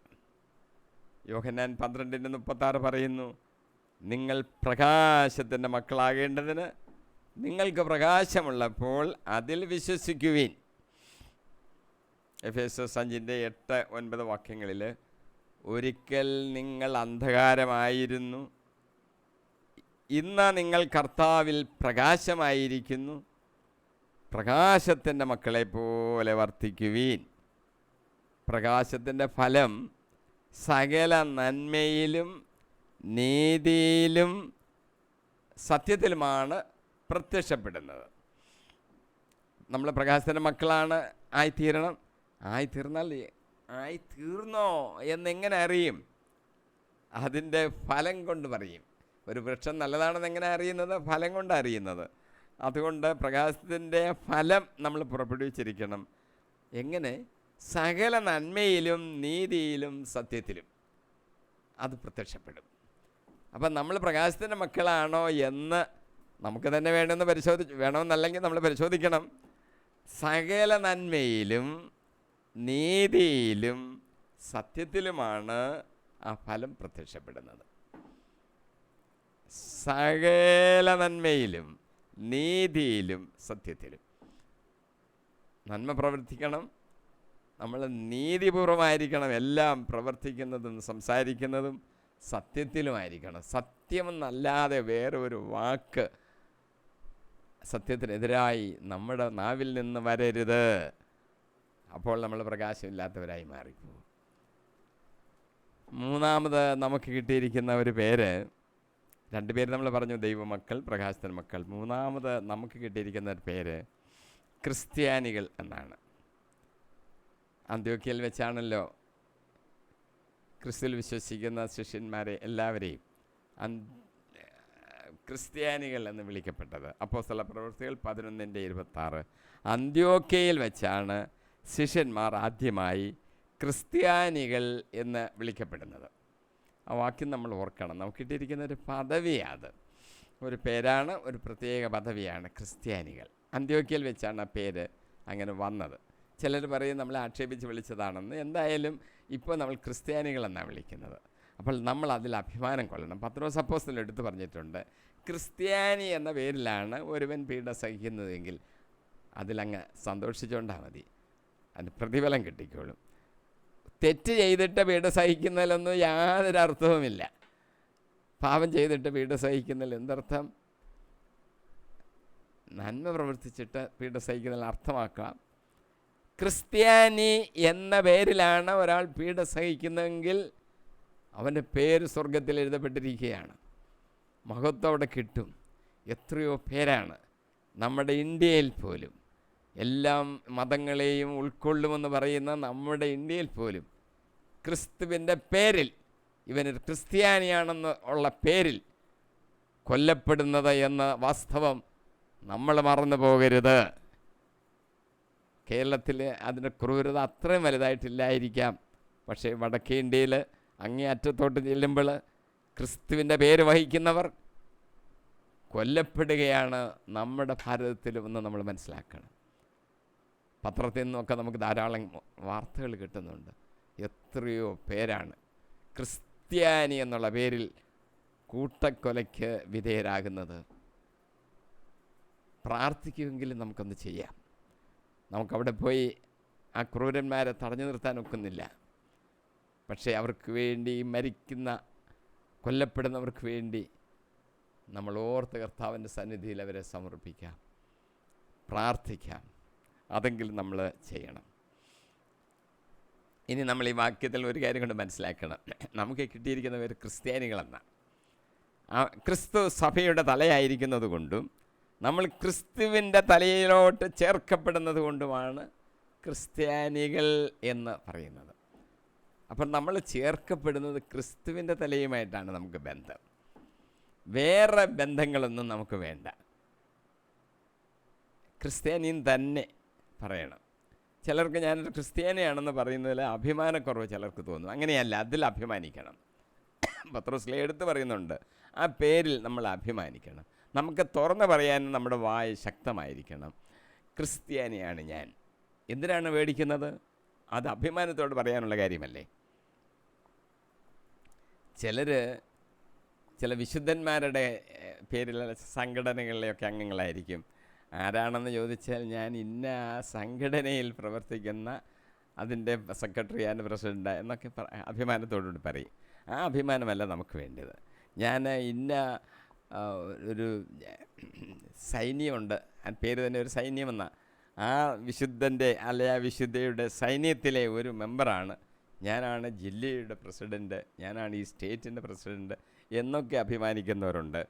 യോഹന്നാൻ 12:36 പറയുന്നു, നിങ്ങൾ പ്രകാശത്തിൻ്റെ മക്കളാകേണ്ടതിന് നിങ്ങൾക്ക് പ്രകാശമുള്ളപ്പോൾ അതിൽ വിശ്വസിക്കുവിൻ. എഫേസ്യർ 5:8-9 വാക്യങ്ങളിൽ, ഒരിക്കൽ നിങ്ങൾ അന്ധകാരമായിരുന്നു, ഇന്ന് നിങ്ങൾ കർത്താവിൽ പ്രകാശമായിരിക്കുന്നു, പ്രകാശത്തിൻ്റെ മക്കളെ പോലെ വർത്തിക്കുവീൻ. പ്രകാശത്തിൻ്റെ ഫലം സകല നന്മയിലും നീതിയിലും സത്യത്തിലുമാണ് പ്രത്യക്ഷപ്പെടുന്നത്. നമ്മൾ പ്രകാശത്തിൻ്റെ മക്കളാണ് ആയിത്തീരണം. ആയിത്തീർന്നാൽ ആയിത്തീർന്നോ എന്നെങ്ങനെ അറിയും? അതിൻ്റെ ഫലം കൊണ്ട് പറയും. ഒരു വൃക്ഷം നല്ലതാണെന്ന് എങ്ങനെ അറിയുന്നത്? ഫലം കൊണ്ട് അറിയുന്നത്. അതുകൊണ്ട് പ്രകാശത്തിൻ്റെ ഫലം നമ്മൾ പുറപ്പെടുവിച്ചിരിക്കണം. എങ്ങനെ? സകല നന്മയിലും നീതിയിലും സത്യത്തിലും അത് പ്രത്യക്ഷപ്പെടും. അപ്പം നമ്മൾ പ്രകാശത്തിൻ്റെ മക്കളാണോ എന്ന് നമുക്ക് തന്നെ വേണമെന്നല്ലെങ്കിൽ നമ്മൾ പരിശോധിക്കണം. സകല നന്മയിലും നീതിയിലും സത്യത്തിലുമാണ് ആ ഫലം പ്രത്യക്ഷപ്പെടുന്നത്. സകല നന്മയിലും നീതിയിലും സത്യത്തിലും. നന്മ പ്രവർത്തിക്കണം, നമ്മൾ നീതിപൂർവമായിരിക്കണം. എല്ലാം പ്രവർത്തിക്കുന്നതും സംസാരിക്കുന്നതും സത്യത്തിലുമായിരിക്കണം. സത്യമെന്നല്ലാതെ വേറെ ഒരു വാക്ക് സത്യത്തിനെതിരായി നമ്മുടെ നാവിൽ നിന്ന് വരരുത്. അപ്പോൾ നമ്മൾ പ്രകാശമില്ലാത്തവരായി മാറിപ്പോകും. മൂന്നാമത് നമുക്ക് കിട്ടിയിരിക്കുന്ന ഒരു പേര്, 2 പേര് നമ്മൾ പറഞ്ഞു, ദൈവമക്കൾ, പ്രകാശത്തിൻ്റെ മക്കൾ. മൂന്നാമത് നമുക്ക് കിട്ടിയിരിക്കുന്ന ഒരു പേര് ക്രിസ്ത്യാനികൾ എന്നാണ്. അന്ത്യോക്യയിൽ വെച്ചാണല്ലോ ക്രിസ്തുവിൽ വിശ്വസിക്കുന്ന ശിഷ്യന്മാരെ എല്ലാവരെയും ക്രിസ്ത്യാനികൾ എന്ന് വിളിക്കപ്പെട്ടത്. അപ്പോസ്തല പ്രവൃത്തികൾ 11:26. അന്ത്യോക്യയിൽ വെച്ചാണ് ശിഷ്യന്മാർ ആദ്യമായി ക്രിസ്ത്യാനികൾ എന്ന് വിളിക്കപ്പെടുന്നത്. ആ വാക്യം നമ്മൾ ഓർക്കണം. നമുക്ക് കിട്ടിയിരിക്കുന്ന ഒരു പദവിയാണ്, ഒരു പേരാണ്, ഒരു പ്രത്യേക പദവിയാണ് ക്രിസ്ത്യാനികൾ. അന്ത്യോക്യയിൽ വെച്ചാണ് ആ പേര് അങ്ങനെ വന്നത്. ചിലർ പറയും നമ്മളെ ആക്ഷേപിച്ച് വിളിച്ചതാണെന്ന്. എന്തായാലും ഇപ്പോൾ നമ്മൾ ക്രിസ്ത്യാനികളെന്നാണ് വിളിക്കുന്നത്. അപ്പോൾ നമ്മൾ അതിൽ അഭിമാനം കൊള്ളണം. പത്രോസ് അപ്പോസ്തലൻ എടുത്ത് പറഞ്ഞിട്ടുണ്ട്, ക്രിസ്ത്യാനി എന്ന പേരിലാണ് ഒരുവൻ പീഡ സഹിക്കുന്നതെങ്കിൽ അതിലങ്ങ് സന്തോഷിച്ചുകൊണ്ടാൽ മതി, അതിന് പ്രതിഫലം കിട്ടിക്കോളും. തെറ്റ് ചെയ്തിട്ട് പീഡ സഹിക്കുന്നതിലൊന്നും യാതൊരു അർത്ഥവുമില്ല. പാപം ചെയ്തിട്ട് പീഡ സഹിക്കുന്നതിൽ എന്തർത്ഥം? നന്മ പ്രവർത്തിച്ചിട്ട് പീഡ സഹിക്കുന്നതിൽ അർത്ഥമാക്കാം. ക്രിസ്ത്യാനി എന്ന പേരിലാണ് ഒരാൾ പീഡ സഹിക്കുന്നതെങ്കിൽ അവൻ്റെ പേര് സ്വർഗത്തിൽ എഴുതപ്പെട്ടിരിക്കുകയാണ്. മഹത്വം അവിടെ കിട്ടും. എത്രയോ പേരാണ് നമ്മുടെ ഇന്ത്യയിൽ പോലും, എല്ലാം മതങ്ങളെയും ഉൾക്കൊള്ളുമെന്ന് പറയുന്ന നമ്മുടെ ഇന്ത്യയിൽ പോലും ക്രിസ്തുവിൻ്റെ പേരിൽ, ഇവനൊരു ക്രിസ്ത്യാനിയാണെന്ന് ഉള്ള പേരിൽ കൊല്ലപ്പെടുന്നത് എന്ന വാസ്തവം നമ്മൾ മറന്നു പോകരുത്. കേരളത്തിൽ അതിൻ്റെ ക്രൂരത അത്രയും വലുതായിട്ടില്ലായിരിക്കാം. പക്ഷേ വടക്കേ ഇന്ത്യയിൽ അങ്ങേ അറ്റത്തോട്ട് ചെല്ലുമ്പോൾ ക്രിസ്തുവിൻ്റെ പേര് വഹിക്കുന്നവർ കൊല്ലപ്പെടുകയാണ് നമ്മുടെ ഭാരതത്തിലും എന്ന് നമ്മൾ മനസ്സിലാക്കണം. പത്രത്തിൽ നിന്നൊക്കെ നമുക്ക് ധാരാളം വാർത്തകൾ കിട്ടുന്നുണ്ട്. എത്രയോ പേരാണ് ക്രിസ്ത്യാനി എന്നുള്ള പേരിൽ കൂട്ടക്കൊലയ്ക്ക് വിധേയരാകുന്നത്. പ്രാർത്ഥിക്കുമെങ്കിലും നമുക്കൊന്ന് ചെയ്യാം. നമുക്കവിടെ പോയി ആ ക്രൂരന്മാരെ തടഞ്ഞു നിർത്താൻ ഒക്കുന്നില്ല. പക്ഷേ അവർക്ക് വേണ്ടി, മരിക്കുന്ന കൊല്ലപ്പെടുന്നവർക്ക് വേണ്ടി നമ്മൾ ഓർത്ത് കർത്താവിൻ്റെ സന്നിധിയിൽ അവരെ സമർപ്പിക്കാം, പ്രാർത്ഥിക്കാം. അതെങ്കിലും നമ്മൾ ചെയ്യണം. ഇനി നമ്മൾ ഈ വാക്യത്തിൽ ഒരു കാര്യം കൊണ്ട് മനസ്സിലാക്കണം. നമുക്ക് കിട്ടിയിരിക്കുന്നവർ ക്രിസ്ത്യാനികളെന്നാണ്. ക്രിസ്തു സഭയുടെ തലയായിരിക്കുന്നത് കൊണ്ടും നമ്മൾ ക്രിസ്തുവിൻ്റെ തലയിലോട്ട് ചേർക്കപ്പെടുന്നത് കൊണ്ടുമാണ് ക്രിസ്ത്യാനികൾ എന്ന് പറയുന്നത്. അപ്പം നമ്മൾ ചേർക്കപ്പെടുന്നത് ക്രിസ്തുവിൻ്റെ തലയുമായിട്ടാണ് നമുക്ക് ബന്ധം. വേറെ ബന്ധങ്ങളൊന്നും നമുക്ക് വേണ്ട. ക്രിസ്ത്യാനിയും തന്നെ പറയണം. ചിലർക്ക് ഞാനൊരു ക്രിസ്ത്യാനിയാണെന്ന് പറയുന്നതിൽ അഭിമാനക്കുറവ് ചിലർക്ക് തോന്നും. അങ്ങനെയല്ല, അതിൽ അഭിമാനിക്കണം. പത്രോസ് എടുത്ത് പറയുന്നുണ്ട്, ആ പേരിൽ നമ്മൾ അഭിമാനിക്കണം. നമുക്ക് തുറന്ന് പറയാൻ നമ്മുടെ വായ് ശക്തമായിരിക്കണം. ക്രിസ്ത്യാനിയാണ് ഞാൻ. എന്തിനാണ് പേടിക്കുന്നത്? അത് അഭിമാനത്തോട് പറയാനുള്ള കാര്യമല്ലേ. ചില വിശുദ്ധന്മാരുടെ പേരിലുള്ള സംഘടനകളിലെയൊക്കെ അംഗങ്ങളായിരിക്കും. ആരാണെന്ന് ചോദിച്ചാൽ ഞാൻ ഇന്ന സംഘടനയിൽ പ്രവർത്തിക്കുന്ന അതിൻ്റെ സെക്രട്ടറി ആൻഡ് പ്രസിഡൻ്റ് എന്നൊക്കെ അഭിമാനത്തോടുകൂടി പറയും. ആ അഭിമാനമല്ല നമുക്ക് വേണ്ടത്. ഞാൻ ഇന്ന ഒരു സൈന്യമുണ്ട്, ആ പേര് തന്നെ ഒരു സൈന്യമെന്ന, ആ വിശുദ്ധൻ്റെ അല്ലെ ആ വിശുദ്ധയുടെ സൈന്യത്തിലെ ഒരു മെമ്പറാണ്, ഞാനാണ് ജില്ലയുടെ പ്രസിഡൻറ്റ്, ഞാനാണ് ഈ സ്റ്റേറ്റിൻ്റെ പ്രസിഡൻറ്റ് എന്നൊക്കെ അഭിമാനിക്കുന്നവരുണ്ട്.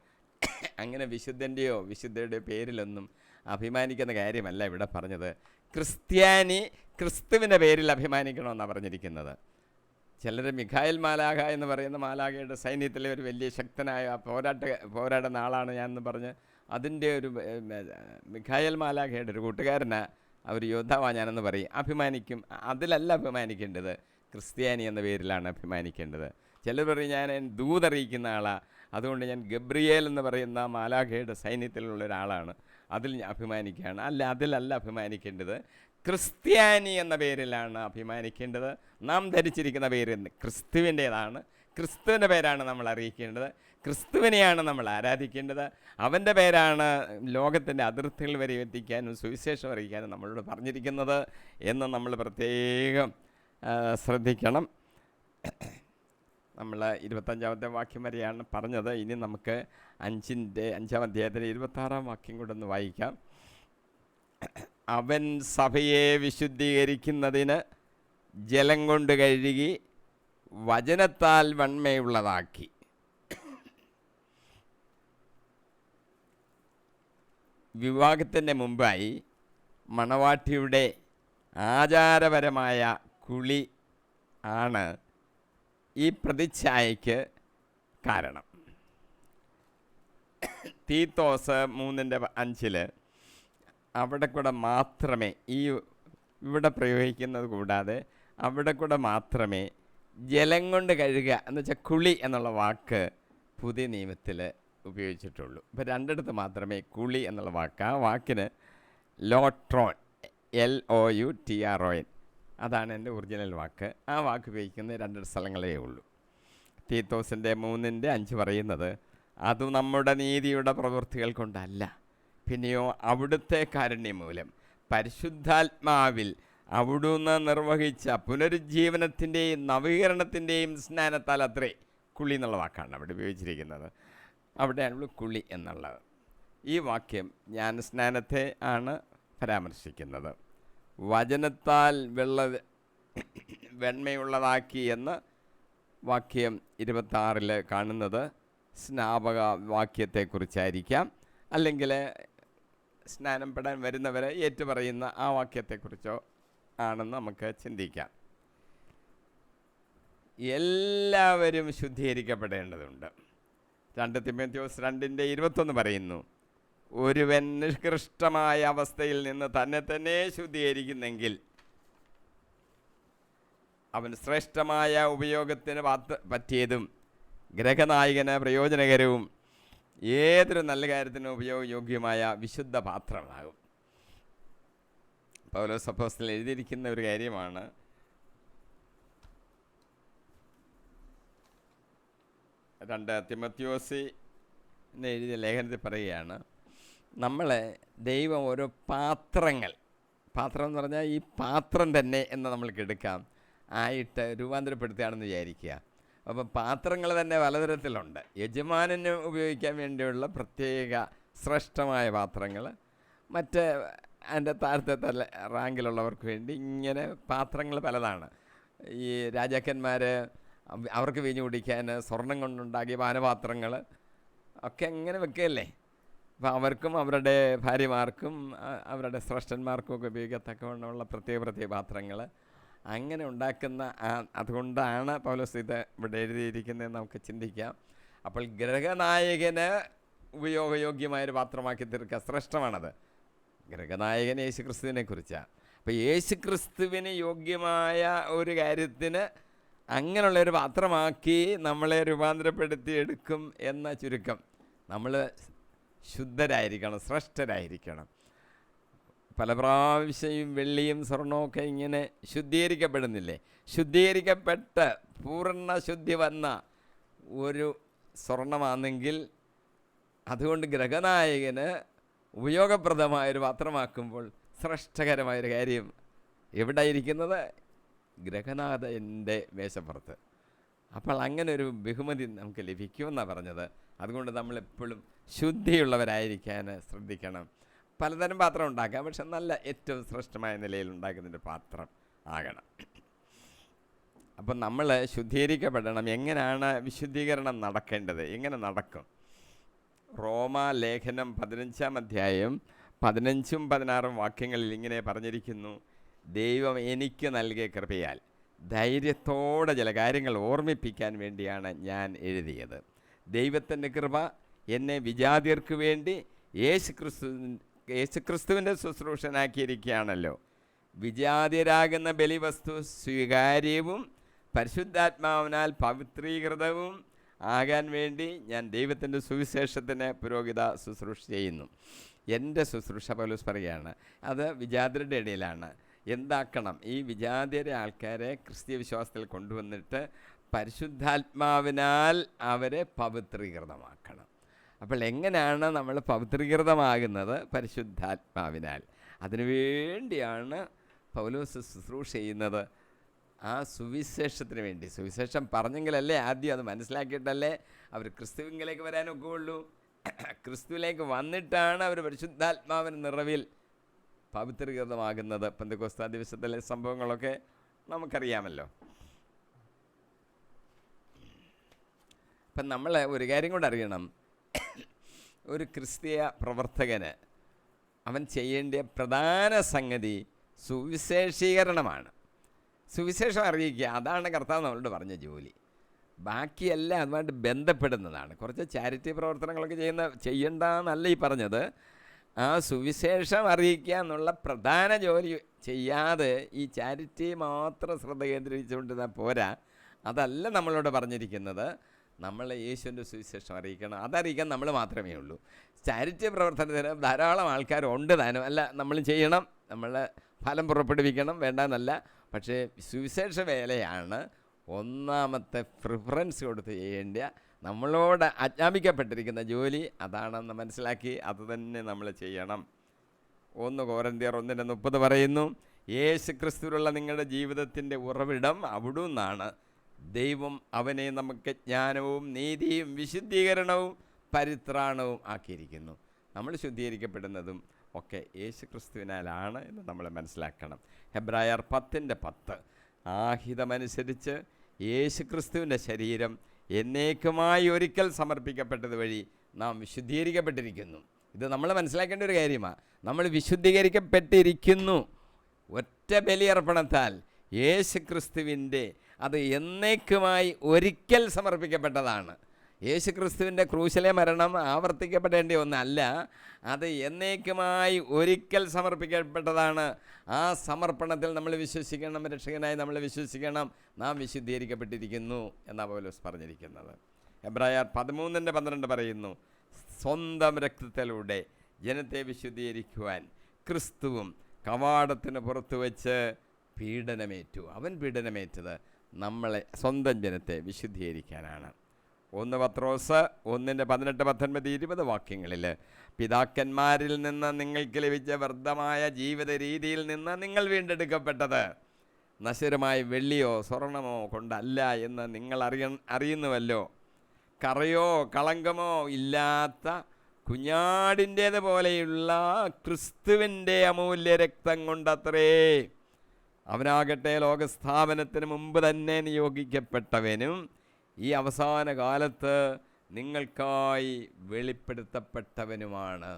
അങ്ങനെ വിശുദ്ധൻ്റെയോ വിശുദ്ധയുടെയോ പേരിലൊന്നും അഭിമാനിക്കുന്ന കാര്യമല്ല ഇവിടെ പറഞ്ഞത്. ക്രിസ്ത്യാനി ക്രിസ്തുവിൻ്റെ പേരിൽ അഭിമാനിക്കണമെന്നാണ് പറഞ്ഞിരിക്കുന്നത്. ചിലർ മിഖായേൽ മാലാഖ എന്ന് പറയുന്ന മാലാഖയുടെ സൈന്യത്തിലെ ഒരു വലിയ ശക്തനായ പോരാടുന്ന ആളാണ് ഞാൻ എന്ന് പറഞ്ഞ് അതിൻ്റെ ഒരു മിഖായേൽ മാലാഖയുടെ ഒരു കൂട്ടുകാരനാണ്, അവർ യോദ്ധാവാണ് ഞാനെന്ന് പറയും, അഭിമാനിക്കും. അതിലല്ല അഭിമാനിക്കേണ്ടത്, ക്രിസ്ത്യാനി എന്ന പേരിലാണ് അഭിമാനിക്കേണ്ടത്. ചിലർ പറയും ഞാൻ ദൂതറിയിക്കുന്ന ആളാണ്, അതുകൊണ്ട് ഞാൻ ഗബ്രിയേൽ എന്ന് പറയുന്ന മാലാഖയുടെ സൈന്യത്തിലുള്ള ഒരാളാണ്, അതിൽ ഞാൻ അഭിമാനിക്കുകയാണ്. അല്ല, അതിലല്ല അഭിമാനിക്കേണ്ടത്, ക്രിസ്ത്യാനി എന്ന പേരിലാണ് അഭിമാനിക്കേണ്ടത്. നാം ധരിച്ചിരിക്കുന്ന പേര് ക്രിസ്തുവിൻ്റേതാണ്. ക്രിസ്തുവിൻ്റെ പേരാണ് നമ്മൾ അറിയിക്കേണ്ടത്. ക്രിസ്തുവിനെയാണ് നമ്മൾ ആരാധിക്കേണ്ടത്. അവൻ്റെ പേരാണ് ലോകത്തിൻ്റെ അതിർത്തികൾ വരെ എത്തിക്കാനും സുവിശേഷം അറിയിക്കാനും നമ്മളോട് പറഞ്ഞിരിക്കുന്നത് എന്ന് നമ്മൾ പ്രത്യേകം ശ്രദ്ധിക്കണം. നമ്മൾ 25-ാമത്തെ വാക്യം വരെയാണ് പറഞ്ഞത്. ഇനി നമുക്ക് 5-ാം അധ്യായത്തിലെ 26-ാം വാക്യം കൂടെ ഒന്ന് വായിക്കാം. അവൻ സഭയെ വിശുദ്ധീകരിക്കുന്നതിന് ജലം കൊണ്ട് കഴുകി വചനത്താൽ വന്മയുള്ളതാക്കി. വിവാഹത്തിൻ്റെ മുമ്പായി മണവാട്ടിയുടെ ആചാരപരമായ കുളി ആണ് ഈ പ്രതിച്ഛായയ്ക്ക് കാരണം. തീത്തോസ് 3:5 അവിടെ കൂടെ മാത്രമേ ഇവിടെ പ്രയോഗിക്കുന്നത് കൂടാതെ അവിടെ കൂടെ മാത്രമേ ജലം കൊണ്ട് കഴുകുക എന്ന് വെച്ചാൽ കുളി എന്നുള്ള വാക്ക് പുതിയ നിയമത്തിൽ ഉപയോഗിച്ചിട്ടുള്ളൂ. ഇപ്പോൾ രണ്ടിടത്ത് മാത്രമേ കുളി എന്നുള്ള വാക്ക്, ആ വാക്കിന് ലോട്രോൺ, LOUTRON, അതാണ് എൻ്റെ ഒറിജിനൽ വാക്ക്. ആ വാക്ക് ഉപയോഗിക്കുന്ന 2 സ്ഥലങ്ങളേ ഉള്ളൂ. തീത്തോസിൻ്റെ 3:5 പറയുന്നത് അത് നമ്മുടെ നീതിയുടെ പ്രവൃത്തികൾ കൊണ്ടല്ല, പിന്നെയോ അവിടുത്തെ കാരുണ്യം മൂലം പരിശുദ്ധാത്മാവിൽ അവിടുന്ന് നിർവഹിച്ച പുനരുജ്ജീവനത്തിൻ്റെയും നവീകരണത്തിൻ്റെയും സ്നാനത്താൽ അത്രേ. കുളി എന്നുള്ള വാക്കാണ് അവിടെ ഉപയോഗിച്ചിരിക്കുന്നത്. അവിടെയാണ് കുളി എന്നുള്ളത്. ഈ വാക്യം ജ്ഞാനസ്നാനത്തെ ആണ് പരാമർശിക്കുന്നത്. വചനത്താൽ വെണ്മയുള്ളതാക്കി എന്ന വാക്യം 26 കാണുന്നത് സ്നാപക വാക്യത്തെക്കുറിച്ചായിരിക്കാം, അല്ലെങ്കിൽ സ്നാനം പെടാൻ വരുന്നവരെ ഏറ്റുപറയുന്ന ആ വാക്യത്തെക്കുറിച്ചോ ആണെന്ന് നമുക്ക് ചിന്തിക്കാം. എല്ലാവരും ശുദ്ധീകരിക്കപ്പെടേണ്ടതുണ്ട്. 2 തിമോഥെയോസ് 2:21 പറയുന്നു, ഒരുവൻ നിഷ്കൃഷ്ടമായ അവസ്ഥയിൽ നിന്ന് തന്നെ തന്നെ ശുദ്ധീകരിക്കുന്നെങ്കിൽ അവൻ ശ്രേഷ്ഠമായ ഉപയോഗത്തിന് പറ്റിയതും ഗ്രഹനായകന് പ്രയോജനകരവും ഏതൊരു നല്ല കാര്യത്തിനും ഉപയോഗയോഗ്യമായ വിശുദ്ധ പാത്രമാകും. പൗലോസ് അപ്പോസ്തലൻ എഴുതിയിരിക്കുന്ന ഒരു കാര്യമാണ്. 2 തിമോഥെയോസിന് എഴുതിയ ലേഖനത്തിൽ പറയുകയാണ്, നമ്മളെ ദൈവം ഓരോ പാത്രം എന്ന് പറഞ്ഞാൽ ഈ പാത്രം തന്നെ എന്ന് നമ്മൾക്ക് എടുക്കാം, ആയിട്ട് രൂപാന്തരപ്പെടുത്തുകയാണെന്ന് വിചാരിക്കുക. അപ്പം പാത്രങ്ങൾ തന്നെ പലതരത്തിലുണ്ട്. യജമാനന് ഉപയോഗിക്കാൻ വേണ്ടിയുള്ള പ്രത്യേക ശ്രേഷ്ഠമായ പാത്രങ്ങൾ, മറ്റ് അതിൻ്റെ താഴത്തെ റാങ്കിലുള്ളവർക്ക് വേണ്ടി ഇങ്ങനെ പാത്രങ്ങൾ പലതാണ്. ഈ രാജാക്കന്മാർ അവർക്ക് വീഞ്ഞു കുടിക്കാൻ സ്വർണം കൊണ്ടുണ്ടാക്കിയ പാനപാത്രങ്ങൾ ഒക്കെ എങ്ങനെ വെക്കുകയല്ലേ. അപ്പോൾ അവർക്കും അവരുടെ ഭാര്യമാർക്കും അവരുടെ ശ്രേഷ്ഠന്മാർക്കും ഒക്കെ ഉപയോഗിക്കത്തക്കവണ്ണമുള്ള പ്രത്യേക പാത്രങ്ങൾ അങ്ങനെ ഉണ്ടാക്കുന്ന, അതുകൊണ്ടാണ് പൗലോസ് ഇത് ഇവിടെ എഴുതിയിരിക്കുന്നതെന്ന് നമുക്ക് ചിന്തിക്കാം. അപ്പോൾ ഗ്രഹനായകന് ഉപയോഗയോഗ്യമായൊരു പാത്രമാക്കി തീർക്കുക, ശ്രേഷ്ഠമാണത്. ഗ്രഹനായകൻ യേശുക്രിസ്തുവിനെ കുറിച്ചാണ്. അപ്പോൾ യേശുക്രിസ്തുവിന് യോഗ്യമായ ഒരു കാര്യത്തിന് അങ്ങനെയുള്ളൊരു പാത്രമാക്കി നമ്മളെ രൂപാന്തരപ്പെടുത്തി എടുക്കും എന്ന ചുരുക്കം. നമ്മൾ ശുദ്ധരായിരിക്കണം, ശ്രേഷ്ഠരായിരിക്കണം. പല പ്രാവശ്യം വെള്ളിയും സ്വർണമൊക്കെ ഇങ്ങനെ ശുദ്ധീകരിക്കപ്പെടുന്നില്ലേ? ശുദ്ധീകരിക്കപ്പെട്ട് പൂർണ്ണ ശുദ്ധി വന്ന ഒരു സ്വർണമാണെങ്കിൽ അതുകൊണ്ട് ഗ്രഹനായകന് ഉപയോഗപ്രദമായൊരു പാത്രമാക്കുമ്പോൾ ശ്രേഷ്ഠകരമായൊരു കാര്യം എവിടെ ഇരിക്കുന്നത്? ഗ്രഹനാഥൻ്റെ മേശപ്പുറത്ത്. അപ്പോൾ അങ്ങനെ ഒരു ബഹുമതി നമുക്ക് ലഭിക്കുമെന്നാണ് പറഞ്ഞത്. അതുകൊണ്ട് നമ്മളെപ്പോഴും ശുദ്ധിയുള്ളവരായിരിക്കാൻ ശ്രദ്ധിക്കണം. പലതരം പാത്രം ഉണ്ടാക്കാം, പക്ഷെ നല്ല ഏറ്റവും ശ്രേഷ്ഠമായ നിലയിൽ ഉണ്ടാക്കുന്നതിൻ്റെ പാത്രം ആകണം. അപ്പം നമ്മൾ ശുദ്ധീകരിക്കപ്പെടണം. എങ്ങനെയാണ് വിശുദ്ധീകരണം നടക്കേണ്ടത്? എങ്ങനെ നടക്കും? റോമാലേഖനം 15-ാം അധ്യായം 15-ഉം 16-ഉം വാക്യങ്ങളിൽ ഇങ്ങനെ പറഞ്ഞിരിക്കുന്നു, ദൈവം എനിക്ക് നൽകിയ കൃപയാൽ ധൈര്യത്തോടെ ചില കാര്യങ്ങൾ ഓർമ്മിപ്പിക്കാൻ വേണ്ടിയാണ് ഞാൻ എഴുതിയത്. ദൈവത്തിൻ്റെ കൃപ എന്നെ വിജാതിയർക്ക് വേണ്ടി യേശുക്രിസ്തുവിൻ്റെ ശുശ്രൂഷനാക്കിയിരിക്കുകയാണല്ലോ. വിജാതിയരാകുന്ന ബലിവസ്തു സ്വീകാര്യവും പരിശുദ്ധാത്മാവിനാൽ പവിത്രീകൃതവും ആകാൻ വേണ്ടി ഞാൻ ദൈവത്തിൻ്റെ സുവിശേഷത്തിന് പുരോഹിത ശുശ്രൂഷ ചെയ്യുന്നു. എൻ്റെ ശുശ്രൂഷ പൗലോസ് പറയുകയാണ്, അത് വിജാതിയരുടെ ഇടയിലാണ്. എന്താക്കണം? ഈ വിജാതിയരെ ആൾക്കാരെ ക്രിസ്തീയ വിശ്വാസത്തിൽ കൊണ്ടുവന്നിട്ട് പരിശുദ്ധാത്മാവിനാൽ അവരെ പവിത്രീകൃതമാക്കണം. അപ്പോൾ എങ്ങനെയാണ് നമ്മൾ പവിത്രീകൃതമാകുന്നത്? പരിശുദ്ധാത്മാവിനാൽ. അതിനുവേണ്ടിയാണ് പൗലോസ് ശുശ്രൂഷ ചെയ്യുന്നത്. ആ സുവിശേഷത്തിന് വേണ്ടി. സുവിശേഷം പറഞ്ഞെങ്കിലല്ലേ, ആദ്യം അത് മനസ്സിലാക്കിയിട്ടല്ലേ അവർ ക്രിസ്തുവിലേക്ക് വരാനൊക്കെ ഉള്ളൂ. ക്രിസ്തുവിലേക്ക് വന്നിട്ടാണ് അവർ പരിശുദ്ധാത്മാവിൻ്റെ നിറവിൽ പവിത്രീകൃതമാകുന്നത്. പെന്തക്കോസ്താ ദിവസത്തിലെ സംഭവങ്ങളൊക്കെ നമുക്കറിയാമല്ലോ. അപ്പം നമ്മൾ ഒരു കാര്യം കൂടെ അറിയണം. ഒരു ക്രിസ്തീയ പ്രവർത്തകന് അവൻ ചെയ്യേണ്ട പ്രധാന സംഗതി സുവിശേഷീകരണമാണ്. സുവിശേഷം അറിയിക്കുക, അതാണ് കർത്താവ് നമ്മളോട് പറഞ്ഞ ജോലി. ബാക്കിയെല്ലാം അതുമായിട്ട് ബന്ധപ്പെടുന്നതാണ്. കുറച്ച് ചാരിറ്റി പ്രവർത്തനങ്ങളൊക്കെ ചെയ്യണ്ടെന്നല്ല ഈ പറഞ്ഞത്. ആ സുവിശേഷം അറിയിക്കുക എന്നുള്ള പ്രധാന ജോലി ചെയ്യാതെ ഈ ചാരിറ്റി മാത്രം ശ്രദ്ധ കേന്ദ്രീകരിച്ചുകൊണ്ടിരുന്നാൽ പോരാ. അതല്ല നമ്മളോട് പറഞ്ഞിരിക്കുന്നത്. നമ്മൾ യേശുവിൻ്റെ സുവിശേഷം അറിയിക്കണം. അതറിയിക്കാൻ നമ്മൾ മാത്രമേ ഉള്ളൂ. ചാരിറ്റി പ്രവർത്തനത്തിന് ധാരാളം ആൾക്കാരുണ്ട് താനും, അല്ല നമ്മൾ ചെയ്യണം, നമ്മൾ ഫലം പുറപ്പെടുവിക്കണം, വേണ്ടെന്നല്ല. പക്ഷേ സുവിശേഷ വേലയാണ് ഒന്നാമത്തെ പ്രിഫറൻസ് കൊടുത്ത് ചെയ്യേണ്ട, നമ്മളോട് ആജ്ഞാപിക്കപ്പെട്ടിരിക്കുന്ന ജോലി അതാണെന്ന് മനസ്സിലാക്കി അത് തന്നെ നമ്മൾ ചെയ്യണം. 1 കൊരിന്ത്യർ 1:30 പറയുന്നു, യേശു ക്രിസ്തുവിലുള്ള നിങ്ങളുടെ ജീവിതത്തിൻ്റെ ഉറവിടം അവിടുന്നാണ്. ദൈവം അവനെ നമുക്ക് ജ്ഞാനവും നീതിയും വിശുദ്ധീകരണവും പരിത്രാണവും ആക്കിയിരിക്കുന്നു. നമ്മൾ ശുദ്ധീകരിക്കപ്പെടുന്നതും ഒക്കെ യേശു ക്രിസ്തുവിനാലാണ് എന്ന് നമ്മൾ മനസ്സിലാക്കണം. ഹെബ്രായർ 10:10 ആഹിതമനുസരിച്ച് യേശു ക്രിസ്തുവിൻ്റെ ശരീരം എന്നേക്കുമായി ഒരിക്കൽ സമർപ്പിക്കപ്പെട്ടത് വഴി നാം വിശുദ്ധീകരിക്കപ്പെട്ടിരിക്കുന്നു. ഇത് നമ്മൾ മനസ്സിലാക്കേണ്ട ഒരു കാര്യമാണ്. നമ്മൾ വിശുദ്ധീകരിക്കപ്പെട്ടിരിക്കുന്നു ഒറ്റ ബലിയർപ്പണത്താൽ. യേശു ക്രിസ്തുവിൻ്റെ അത് എന്നേക്കുമായി ഒരിക്കൽ സമർപ്പിക്കപ്പെട്ടതാണ്. യേശു ക്രിസ്തുവിൻ്റെ ക്രൂശിലെ മരണം ആവർത്തിക്കപ്പെടേണ്ട ഒന്നല്ല, അത് എന്നേക്കുമായി ഒരിക്കൽ സമർപ്പിക്കപ്പെട്ടതാണ്. ആ സമർപ്പണത്തിൽ നമ്മൾ വിശ്വസിക്കണം, രക്ഷകനായി നമ്മൾ വിശ്വസിക്കണം. നാം വിശുദ്ധീകരിക്കപ്പെട്ടിരിക്കുന്നു എന്നാണ് പൗലോസ് പറഞ്ഞിരിക്കുന്നത്. ഹെബ്രായർ 13:12 പറയുന്നു, സ്വന്തം രക്തത്തിലൂടെ ജനത്തെ വിശുദ്ധീകരിക്കുവാൻ ക്രിസ്തുവും കവാടത്തിന് പുറത്തു വെച്ച് പീഡനമേറ്റു. അവൻ പീഡനമേറ്റത് നമ്മളെ, സ്വന്തം ജനത്തെ വിശുദ്ധീകരിക്കാനാണ്. 1 പത്രോസ് 1:18-19-20 വാക്യങ്ങളിൽ, പിതാക്കന്മാരിൽ നിന്ന് നിങ്ങൾക്ക് ലഭിച്ച വ്യർത്ഥമായ ജീവിത രീതിയിൽ നിന്ന് നിങ്ങൾ വീണ്ടെടുക്കപ്പെട്ടത് നശ്വരമായ വെള്ളിയോ സ്വർണമോ കൊണ്ടല്ല എന്ന് നിങ്ങൾ അറിയുന്നുവല്ലോ. കറയോ കളങ്കമോ ഇല്ലാത്ത കുഞ്ഞാടിൻ്റേത് പോലെയുള്ള ക്രിസ്തുവിൻ്റെ അമൂല്യ രക്തം കൊണ്ടത്രേ. അവനാകട്ടെ ലോകസ്ഥാപനത്തിന് മുമ്പ് തന്നെ നിയോഗിക്കപ്പെട്ടവനും ഈ അവസാന കാലത്ത് നിങ്ങൾക്കായി വെളിപ്പെടുത്തപ്പെട്ടവനുമാണ്.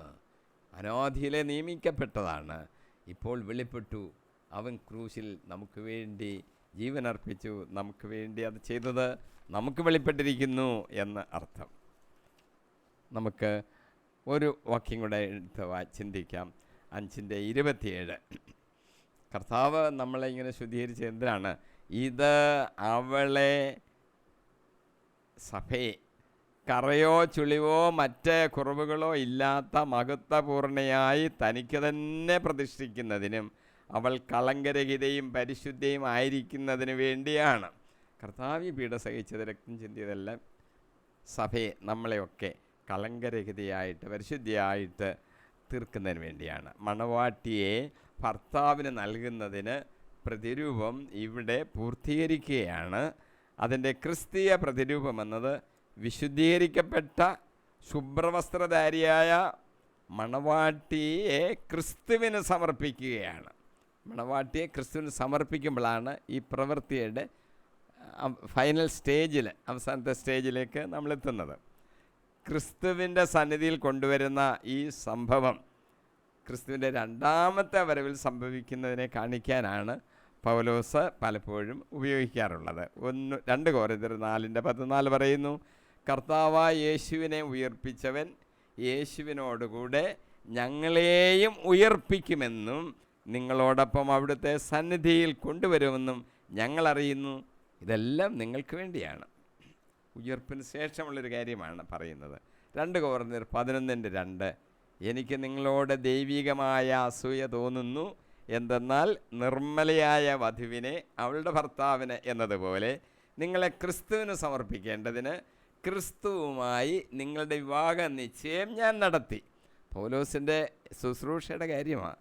അനാദിയിലെ നിയമിക്കപ്പെട്ടതാണ്, ഇപ്പോൾ വെളിപ്പെട്ടു. അവൻ ക്രൂശിൽ നമുക്ക് വേണ്ടി ജീവൻ അർപ്പിച്ചു, നമുക്ക് വേണ്ടി അത് ചെയ്തത് നമുക്ക് വെളിപ്പെട്ടിരിക്കുന്നു എന്ന് അർത്ഥം. നമുക്ക് ഒരു വാക്യം കൂടെ എടുത്ത് ചിന്തിക്കാം. 5:27 കർത്താവ് നമ്മളെ ഇങ്ങനെ ശുദ്ധീകരിച്ച് എന്തിനാണ്? ഇത് അവളെ, സഭയെ, കറയോ ചുളിവോ മറ്റ് കുറവുകളോ ഇല്ലാത്ത മഹത്വപൂർണയായി തനിക്ക് തന്നെ പ്രതിഷ്ഠിക്കുന്നതിനും അവൾ കളങ്കരഹിതയും പരിശുദ്ധയും ആയിരിക്കുന്നതിന് വേണ്ടിയാണ്. കർത്താവ് പീഡ സഹിച്ചത്, രക്തം ചിന്തിയതെല്ലാം സഭയെ, നമ്മളെയൊക്കെ കളങ്കരഹിതയായിട്ട് പരിശുദ്ധിയായിട്ട് തീർക്കുന്നതിന് വേണ്ടിയാണ്. മണവാട്ടിയെ ഭർത്താവിന് നൽകുന്നതിന് പ്രതിരൂപം ഇവിടെ പൂർത്തീകരിക്കുകയാണ്. അതിൻ്റെ ക്രിസ്തീയ പ്രതിരൂപം എന്നത് വിശുദ്ധീകരിക്കപ്പെട്ട ശുഭ്രവസ്ത്രധാരിയായ മണവാട്ടിയെ ക്രിസ്തുവിന് സമർപ്പിക്കുകയാണ്. മണവാട്ടിയെ ക്രിസ്തുവിന് സമർപ്പിക്കുമ്പോഴാണ് ഈ പ്രവൃത്തിയുടെ ഫൈനൽ സ്റ്റേജിൽ, അവസാനത്തെ സ്റ്റേജിലേക്ക് നമ്മൾ എത്തുന്നത്. ക്രിസ്തുവിൻ്റെ സന്നിധിയിൽ കൊണ്ടുവരുന്ന ഈ സംഭവം ക്രിസ്തുവിൻ്റെ രണ്ടാമത്തെ വരവിൽ സംഭവിക്കുന്നതിനെ കാണിക്കാനാണ് പൗലോസ് പലപ്പോഴും ഉപയോഗിക്കാറുള്ളത്. 2 കൊരിന്ത്യർ 4:14 പറയുന്നു, കർത്താവായ യേശുവിനെ ഉയർപ്പിച്ചവൻ യേശുവിനോടുകൂടെ ഞങ്ങളെയും ഉയർപ്പിക്കുമെന്നും നിങ്ങളോടൊപ്പം അവിടുത്തെ സന്നിധിയിൽ കൊണ്ടുവരുമെന്നും ഞങ്ങളറിയുന്നു. ഇതെല്ലാം നിങ്ങൾക്ക് വേണ്ടിയാണ്. ഉയർപ്പിന് ശേഷമുള്ളൊരു കാര്യമാണ് പറയുന്നത്. 2 കൊരിന്ത്യർ 11:2 എനിക്ക് നിങ്ങളോട് ദൈവികമായ അസൂയ തോന്നുന്നു. എന്തെന്നാൽ നിർമ്മലയായ വധുവിനെ അവളുടെ ഭർത്താവിന് എന്നതുപോലെ നിങ്ങളെ ക്രിസ്തുവിന് സമർപ്പിക്കേണ്ടതിന് ക്രിസ്തുവുമായി നിങ്ങളുടെ വിവാഹ നിശ്ചയം ഞാൻ നടത്തി. പൗലോസിൻ്റെ ശുശ്രൂഷയുടെ കാര്യമാണ്.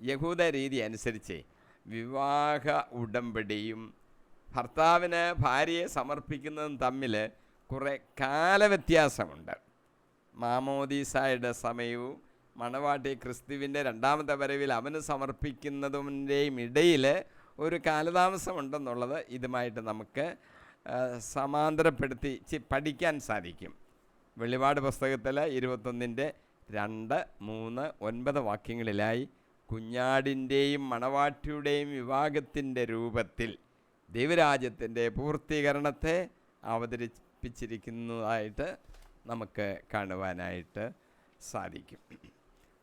യഹൂദ രീതി അനുസരിച്ച് വിവാഹ ഉടമ്പടിയും ഭർത്താവിന് ഭാര്യയെ സമർപ്പിക്കുന്നതും തമ്മിൽ കുറേ കാലവ്യത്യാസമുണ്ട്. മാമോദീസായുടെ സമയവും മണവാട്ടി ക്രിസ്തുവിൻ്റെ രണ്ടാമത്തെ വരവിൽ അവന് സമർപ്പിക്കുന്നതിൻ്റെയും ഇടയിൽ ഒരു കാലതാമസമുണ്ടെന്നുള്ളത് ഇതുമായിട്ട് നമുക്ക് സമാന്തരപ്പെടുത്തി പഠിക്കാൻ സാധിക്കും. വെളിപാട് പുസ്തകത്തിൽ 21:2, 3, 9 വാക്യങ്ങളിലായി കുഞ്ഞാടിൻ്റെയും മണവാട്ടിയുടെയും വിവാഹത്തിൻ്റെ രൂപത്തിൽ ദൈവരാജ്യത്തിൻ്റെ പൂർത്തീകരണത്തെ അവതരിപ്പിച്ചിരിക്കുന്നതായിട്ട് നമുക്ക് കാണുവാനായിട്ട് സാധിക്കും.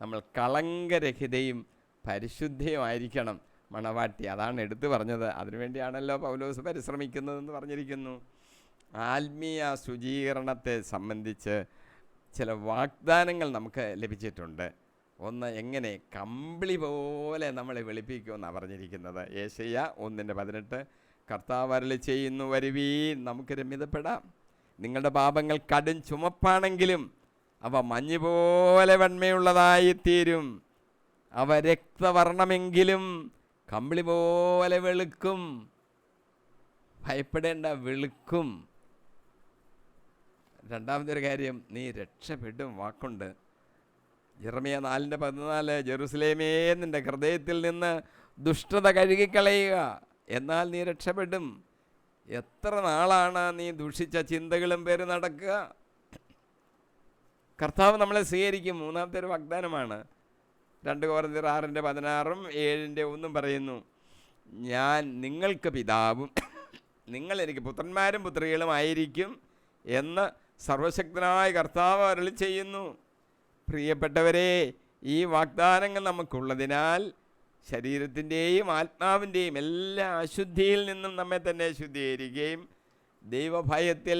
നമ്മൾ കളങ്കരഹിതയും പരിശുദ്ധയുമായിരിക്കണം മണവാട്ടി. അതാണ് എടുത്തു പറഞ്ഞത്. അതിനുവേണ്ടിയാണല്ലോ പൗലോസ് പരിശ്രമിക്കുന്നതെന്ന് പറഞ്ഞിരിക്കുന്നു. ആത്മീയ ശുചീകരണത്തെ സംബന്ധിച്ച് ചില വാഗ്ദാനങ്ങൾ നമുക്ക് ലഭിച്ചിട്ടുണ്ട്. ഒന്ന്, എങ്ങനെ കമ്പിളി പോലെ നമ്മളെ വെളുപ്പിക്കുമെന്നാണ് പറഞ്ഞിരിക്കുന്നത്. യെശയ്യാ 1:18, കർത്താവ് അരുളി ചെയ്യുന്നു, വരുവീൻ, നമുക്ക് രമ്യതപ്പെടാം. നിങ്ങളുടെ പാപങ്ങൾ കടും ചുമപ്പാണെങ്കിലും അവ മഞ്ഞുപോലെ വെണ്മയുള്ളതായിത്തീരും. അവ രക്തവർണ്ണമെങ്കിലും കമ്പിളി പോലെ വെളുക്കും. ഭയപ്പെടേണ്ട, വെളുക്കും. രണ്ടാമതൊരു കാര്യം, നീ രക്ഷപ്പെടും. വാക്കുണ്ട് യിരെമ്യാ 4:14, ജെറുസലേമേ, നിൻ്റെ ഹൃദയത്തിൽ നിന്ന് ദുഷ്ടത കഴുകിക്കളയുക, എന്നാൽ നീ രക്ഷപ്പെടും. എത്ര നാളാണ് നീ ദുഷിച്ച ചിന്തകളും പേര് നടക്കുക? കർത്താവ് നമ്മളെ സ്വീകരിക്കും. മൂന്നാമത്തെ ഒരു വാഗ്ദാനമാണ്. 2 കൊരിന്ത്യർ 6:16 7:1 പറയുന്നു, ഞാൻ നിങ്ങൾക്ക് പിതാവും നിങ്ങൾ എനിക്ക് പുത്രന്മാരും പുത്രികളും ആയിരിക്കും എന്ന് സർവശക്തനായ കർത്താവ് അരുളി ചെയ്യുന്നു. പ്രിയപ്പെട്ടവരെ, ഈ വാഗ്ദാനങ്ങൾ നമുക്കുള്ളതിനാൽ ശരീരത്തിൻ്റെയും ആത്മാവിൻ്റെയും എല്ലാ അശുദ്ധിയിൽ നിന്നും നമ്മെ തന്നെ ശുദ്ധീകരിക്കുകയും ദൈവഭയത്തിൽ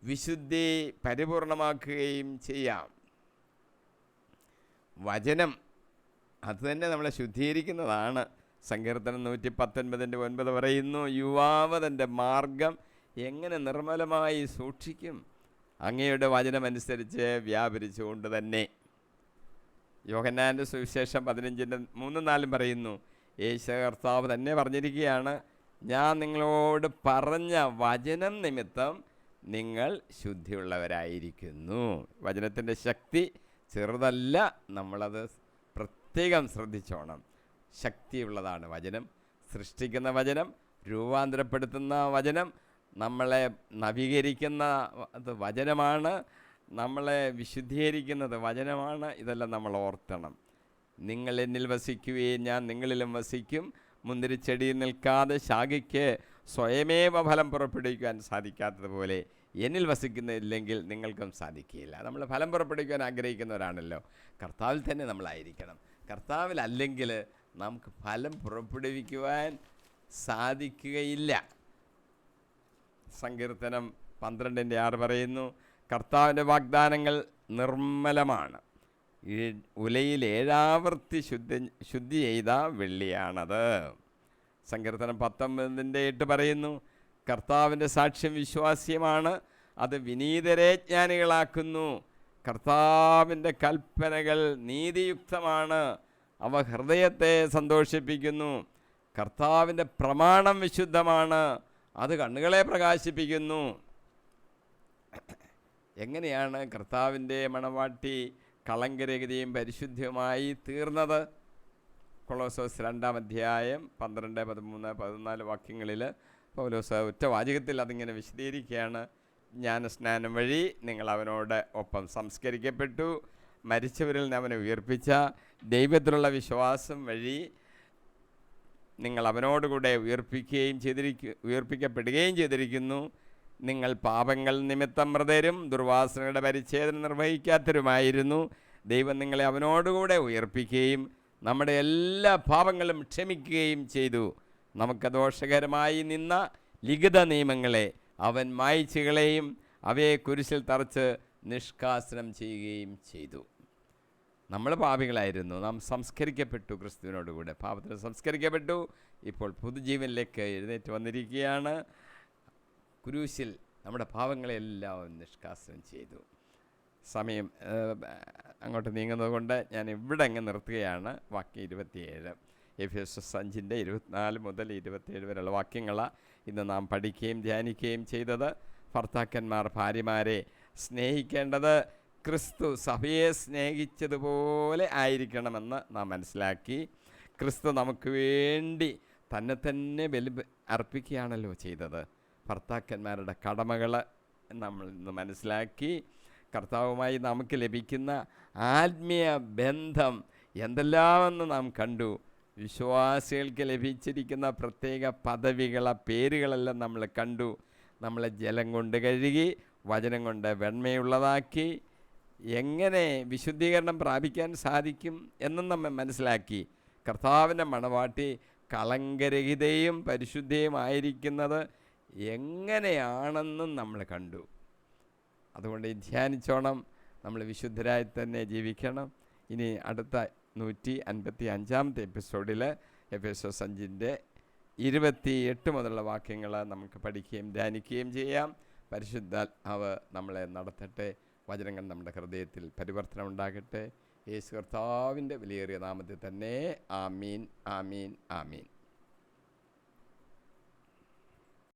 വിശുദ്ധി പരിപൂർണമാക്കുകയും ചെയ്യാം. വചനം അതുതന്നെ നമ്മളെ ശുദ്ധീകരിക്കുന്നതാണ്. സങ്കീർത്തനം 119:9 പറയുന്നു, യുവാവ് തൻ്റെ മാർഗം എങ്ങനെ നിർമ്മലമായി സൂക്ഷിക്കും? അങ്ങയുടെ വചനമനുസരിച്ച് വ്യാപരിച്ചുകൊണ്ട് തന്നെ. യോഹന്നാൻ്റെ സുവിശേഷം 15:3-4 പറയുന്നു, യേശു കർത്താവ് തന്നെ പറഞ്ഞിരിക്കുകയാണ്, ഞാൻ നിങ്ങളോട് പറഞ്ഞ വചനം നിമിത്തം നിങ്ങൾ ശുദ്ധിയുള്ളവരായിരിക്കുന്നു. വചനത്തിൻ്റെ ശക്തി ചെറുതല്ല, നമ്മളത് പ്രത്യേകം ശ്രദ്ധിച്ചോണം. ശക്തിയുള്ളതാണ് വചനം. സൃഷ്ടിക്കുന്ന വചനം, രൂപാന്തരപ്പെടുത്തുന്ന വചനം, നമ്മളെ നവീകരിക്കുന്ന വചനമാണ്, നമ്മളെ വിശുദ്ധീകരിക്കുന്നത് വചനമാണ്. ഇതെല്ലാം നമ്മൾ ഓർത്തണം. നിങ്ങൾ എന്നിൽ വസിക്കുകയും ഞാൻ നിങ്ങളിലും വസിക്കും. മുന്തിരിച്ചെടിയിൽ നിൽക്കാതെ ശാഖയ്ക്ക് സ്വയമേവ ഫലം പുറപ്പെടുവിക്കാൻ സാധിക്കാത്തതുപോലെ എന്നിൽ വസിക്കുന്നില്ലെങ്കിൽ നിങ്ങൾക്കും സാധിക്കുകയില്ല. നമ്മൾ ഫലം പുറപ്പെടുവിക്കാൻ ആഗ്രഹിക്കുന്നവരാണല്ലോ. കർത്താവിൽ തന്നെ നമ്മളായിരിക്കണം. കർത്താവിലല്ലെങ്കിൽ നമുക്ക് ഫലം പുറപ്പെടുവിക്കുവാൻ സാധിക്കുകയില്ല. സങ്കീർത്തനം 12:6 പറയുന്നു, കർത്താവിൻ്റെ വാഗ്ദാനങ്ങൾ നിർമ്മലമാണ്, ഉലയിൽ 7 ആവർത്തി ശുദ്ധി ചെയ്ത വെള്ളിയാണത്. സങ്കീർത്തനം 19:8 പറയുന്നു, കർത്താവിൻ്റെ സാക്ഷ്യം വിശ്വാസ്യമാണ്, അത് വിനീതരെ ജ്ഞാനികളാക്കുന്നു. കർത്താവിൻ്റെ കൽപ്പനകൾ നീതിയുക്തമാണ്, അവ ഹൃദയത്തെ സന്തോഷിപ്പിക്കുന്നു. കർത്താവിൻ്റെ പ്രമാണം വിശുദ്ധമാണ്, അത് കണ്ണുകളെ പ്രകാശിപ്പിക്കുന്നു. എങ്ങനെയാണ് കർത്താവിൻ്റെ മണവാട്ടി കളങ്കരഹിതയും പരിശുദ്ധമായി തീർന്നത്? കൊളോസോസ് 2-ാം 12, 13, 14 വാക്യങ്ങളിൽ പൗലോസ് ഒറ്റ വാചകത്തിൽ അതിങ്ങനെ വിശദീകരിക്കുകയാണ്. ജ്ഞാനസ്നാനം വഴി നിങ്ങൾ അവനോട് ഒപ്പം സംസ്കരിക്കപ്പെട്ടു. മരിച്ചവരിൽ നിന്ന് അവനെ ഉയർപ്പിച്ച ദൈവത്തിലുള്ള വിശ്വാസം വഴി നിങ്ങൾ അവനോടുകൂടെ ഉയർപ്പിക്കപ്പെടുകയും ചെയ്തിരിക്കുന്നു. നിങ്ങൾ പാപങ്ങൾ നിമിത്തം മൃതരും ദുർവാസനയുടെ പരിച്ഛേദന നിർവഹിക്കാത്തവരുമായിരുന്നു. ദൈവം നിങ്ങളെ അവനോടുകൂടെ ഉയർപ്പിക്കുകയും നമ്മുടെ എല്ലാ പാപങ്ങളും ക്ഷമിക്കുകയും ചെയ്തു. നമുക്ക് ദോഷകരമായി നിന്ന ലിഖിത നിയമങ്ങളെ അവൻ മായ്ച്ചുകളെയും അവയെ കുരിശിൽ തറച്ച് നിഷ്കാസനം ചെയ്യുകയും ചെയ്തു. നമ്മൾ പാപികളായിരുന്നു, നാം സംസ്കരിക്കപ്പെട്ടു. ക്രിസ്തുവിനോടുകൂടെ പാപത്തിന് സംസ്കരിക്കപ്പെട്ടു. ഇപ്പോൾ പുതുജീവനിലേക്ക് എഴുന്നേറ്റ് വന്നിരിക്കുകയാണ്. കുരിശിൽ നമ്മുടെ പാപങ്ങളെല്ലാം നിഷ്കാസനം ചെയ്തു. സമയം അങ്ങോട്ട് നീങ്ങുന്നത് കൊണ്ട് ഞാൻ ഇവിടെ അങ്ങ് നിർത്തുകയാണ്. വാക്യം 27, എഫേസ്യർ 5:24 മുതൽ 27 വരെയുള്ള വാക്യങ്ങളാണ് ഇന്ന് നാം പഠിക്കുകയും ധ്യാനിക്കുകയും ചെയ്തത്. ഭർത്താക്കന്മാർ ഭാര്യമാരെ സ്നേഹിക്കേണ്ടത് ക്രിസ്തു സഭയെ സ്നേഹിച്ചതുപോലെ ആയിരിക്കണമെന്ന് നാം മനസ്സിലാക്കി. ക്രിസ്തു നമുക്ക് വേണ്ടി തന്നെ ബലി അർപ്പിക്കുകയാണല്ലോ ചെയ്തത്. ഭർത്താക്കന്മാരുടെ കടമകൾ നമ്മൾ ഇന്ന് മനസ്സിലാക്കി. കർത്താവുമായി നമുക്ക് ലഭിക്കുന്ന ആത്മീയ ബന്ധം എന്തെല്ലാമെന്ന് നാം കണ്ടു. വിശ്വാസികൾക്ക് ലഭിച്ചിരിക്കുന്ന പ്രത്യേക പദവികളെ പേരുകളെല്ലാം നമ്മൾ കണ്ടു. നമ്മളെ ജലം കൊണ്ട് കഴുകി, വചനം കൊണ്ട് വെണ്മയുള്ളതാക്കി, എങ്ങനെ വിശുദ്ധീകരണം പ്രാപിക്കാൻ സാധിക്കും എന്നും നമ്മൾ മനസ്സിലാക്കി. കർത്താവിൻ്റെ മണവാട്ടി കളങ്കരഹിതയും പരിശുദ്ധയുമായിരിക്കുന്നത് എങ്ങനെയാണെന്നും നമ്മൾ കണ്ടു. അതുകൊണ്ട് ധ്യാനിച്ചോണം, നമ്മൾ വിശുദ്ധരായി തന്നെ ജീവിക്കണം. ഇനി അടുത്ത 155-ാമത്തെ എപ്പിസോഡിൽ എഫേസ്യോസ് 5:28 മുതലുള്ള വാക്യങ്ങൾ നമുക്ക് പഠിക്കുകയും ധ്യാനിക്കുകയും ചെയ്യാം. പരിശുദ്ധാത്മാവ് നമ്മളെ നടത്തട്ടെ. വചനങ്ങൾ നമ്മുടെ ഹൃദയത്തിൽ പരിവർത്തനം ഉണ്ടാകട്ടെ. യേശു കർത്താവിൻ്റെ വിലയേറിയ നാമത്തിൽ തന്നെ. ആമീൻ, ആമീൻ, ആമീൻ.